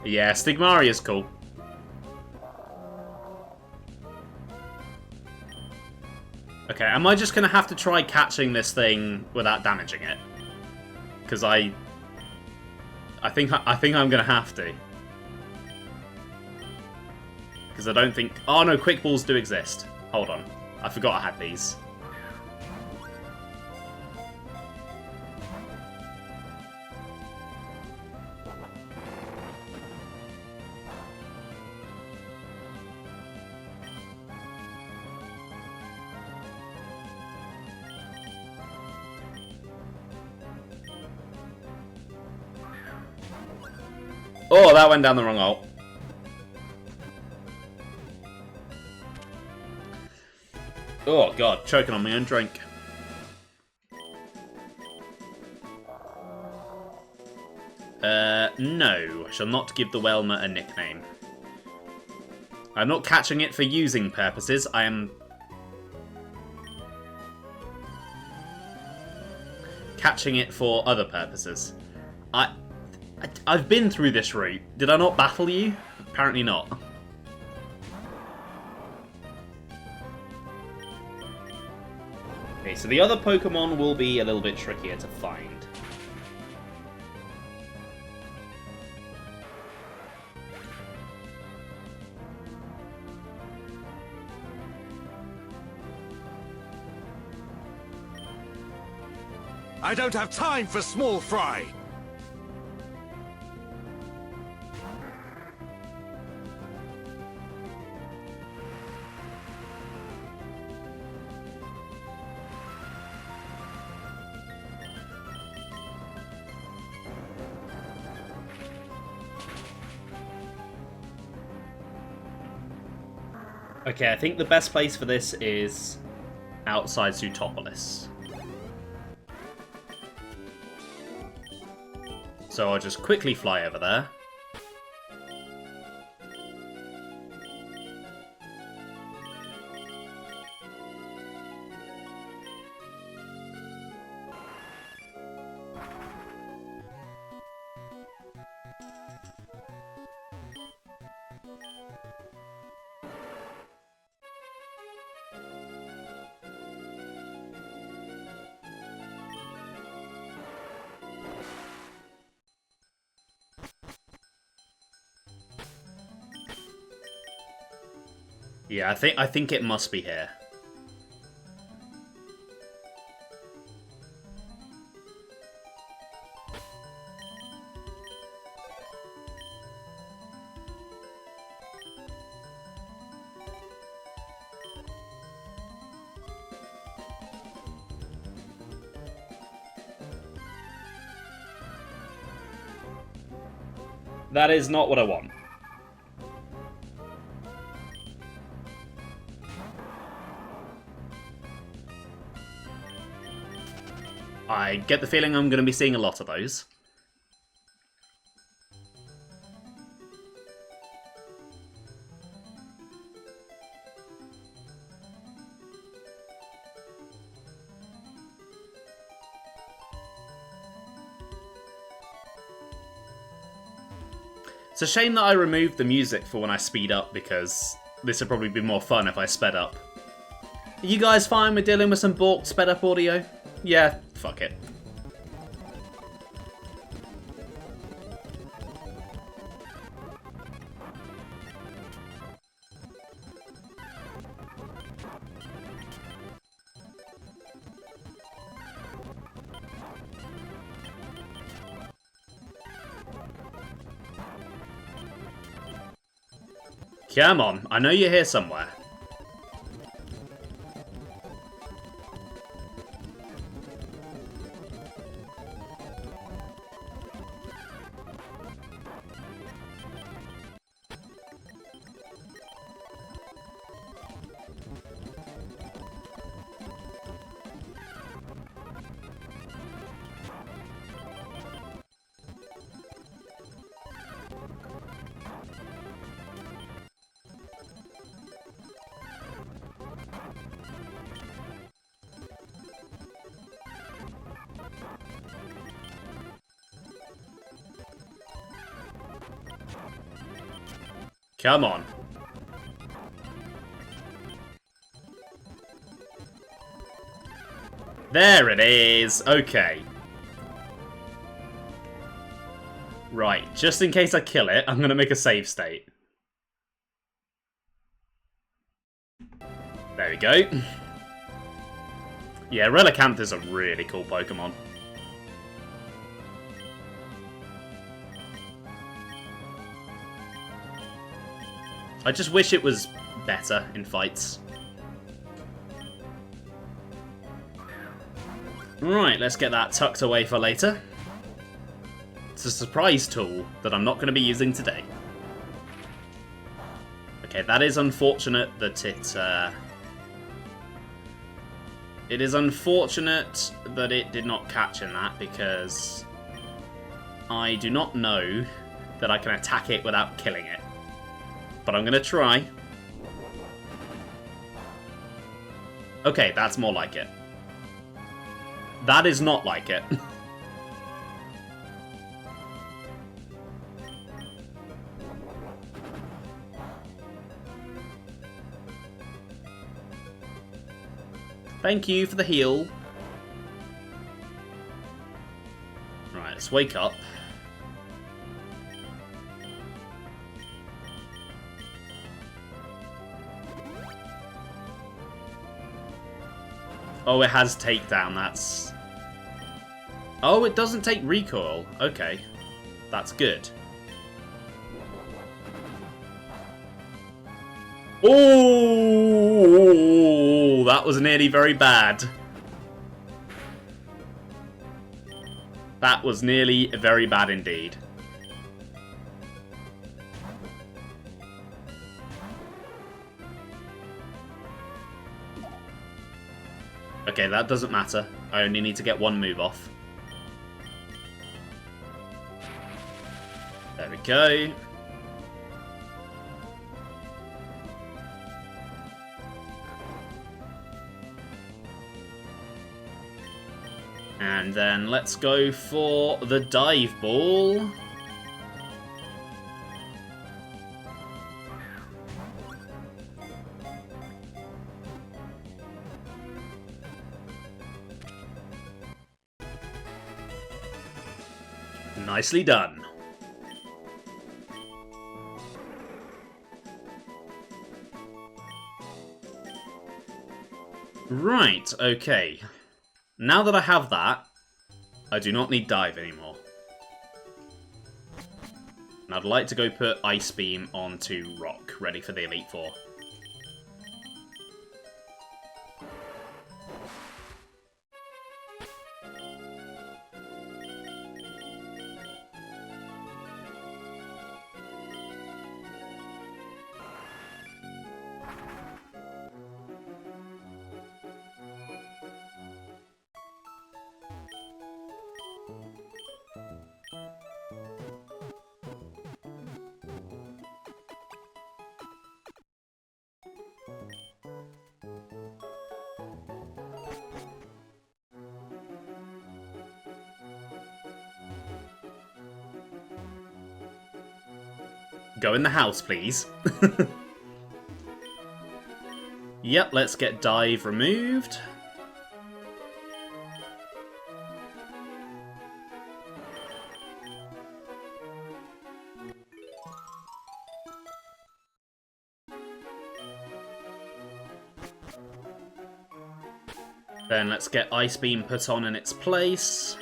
Yeah, Stigmari is cool. Okay, am I just gonna have to try catching this thing without damaging it? Because I think I'm gonna have to. Because I don't think... Oh no, quick balls do exist. Hold on. I forgot I had these. Oh, that went down the wrong hole. Oh god, choking on my own drink. No. I shall not give the Welmer a nickname. I'm not catching it for using purposes, I am... catching it for other purposes. I've been through this route. Did I not baffle you? Apparently not. Okay, so the other Pokemon will be a little bit trickier to find. I don't have time for small fry! Okay, I think the best place for this is outside Zootopolis. So I'll just quickly fly over there. Yeah, I think it must be here. That is not what I want. I get the feeling I'm going to be seeing a lot of those. It's a shame that I removed the music for when I speed up, because this would probably be more fun if I sped up. Are you guys fine with dealing with some balked sped up audio? Yeah, fuck it. Come on, I know you're here somewhere. Come on. There it is. Okay. Right, just in case I kill it, I'm going to make a save state. There we go. Yeah, Relicanth is a really cool Pokemon. I just wish it was better in fights. Right, let's get that tucked away for later. It's a surprise tool that I'm not going to be using today. Okay, that is unfortunate that it is unfortunate that it did not catch in that, because I do not know that I can attack it without killing it. But I'm going to try. Okay, that's more like it. That is not like it. Thank you for the heal. Right, let's wake up. Oh, it has takedown, that's... Oh, it doesn't take recoil. Okay, that's good. Oh, that was nearly very bad. That was nearly very bad indeed. Okay, that doesn't matter. I only need to get one move off. There we go. And then let's go for the dive ball. Nicely done. Right, okay. Now that I have that, I do not need dive anymore. And I'd like to go put Ice Beam onto Rock, ready for the Elite Four. Go in the house, please. Yep, let's get dive removed. Then let's get Ice Beam put on in its place.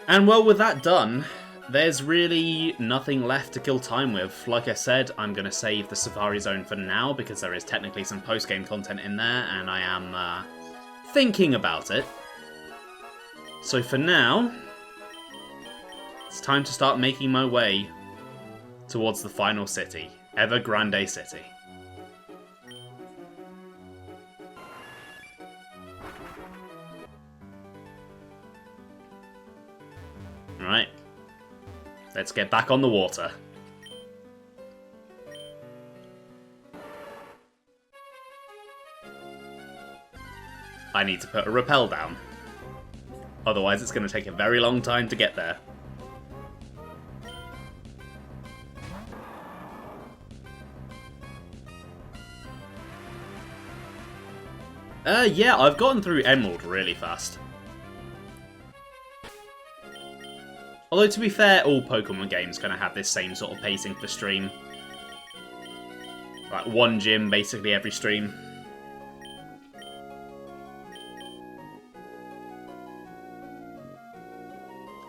And well, with that done, there's really nothing left to kill time with. Like I said, I'm going to save the Safari Zone for now because there is technically some post-game content in there and I am thinking about it. So for now, it's time to start making my way towards the final city, Evergrande City. Alright, let's get back on the water. I need to put a rappel down. Otherwise it's going to take a very long time to get there. Yeah, I've gotten through Emerald really fast. Although, to be fair, all Pokemon games kind of have this same sort of pacing for stream. Like, one gym basically every stream.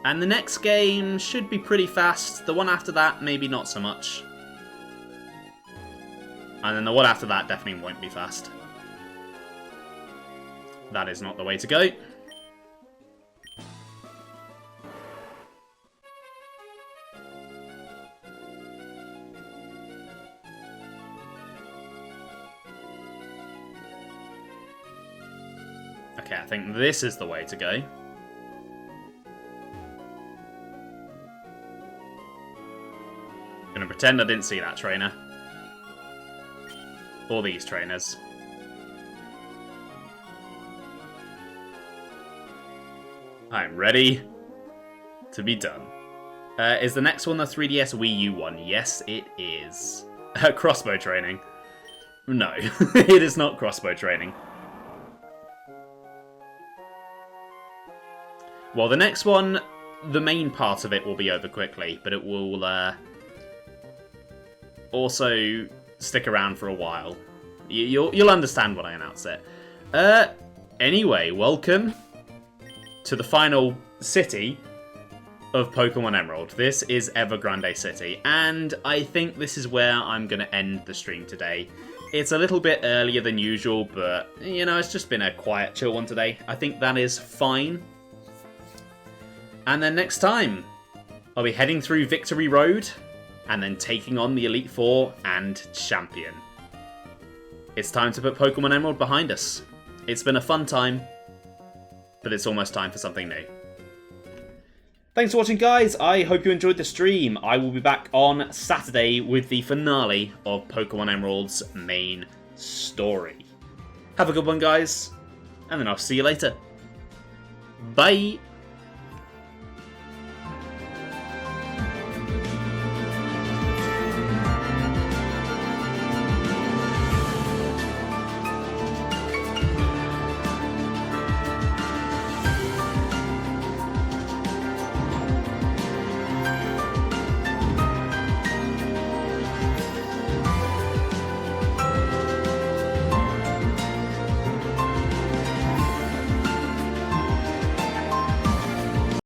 And the next game should be pretty fast. The one after that, maybe not so much. And then the one after that definitely won't be fast. That is not the way to go. Okay, I think this is the way to go. I'm gonna pretend I didn't see that trainer. Or these trainers. I'm ready to be done. Is the next one the 3DS Wii U one? Yes, it is. Crossbow training. No, it is not crossbow training. Well, the next one, the main part of it will be over quickly, but it will also stick around for a while. You'll understand when I announce it. Anyway, welcome to the final city of Pokemon Emerald. This is Evergrande City, and I think this is where I'm going to end the stream today. It's a little bit earlier than usual, but, you know, it's just been a quiet, chill one today. I think that is fine. And then next time, I'll be heading through Victory Road, and then taking on the Elite Four and Champion. It's time to put Pokemon Emerald behind us. It's been a fun time, but it's almost time for something new. Thanks for watching, guys. I hope you enjoyed the stream. I will be back on Saturday with the finale of Pokemon Emerald's main story. Have a good one, guys, and then I'll see you later. Bye!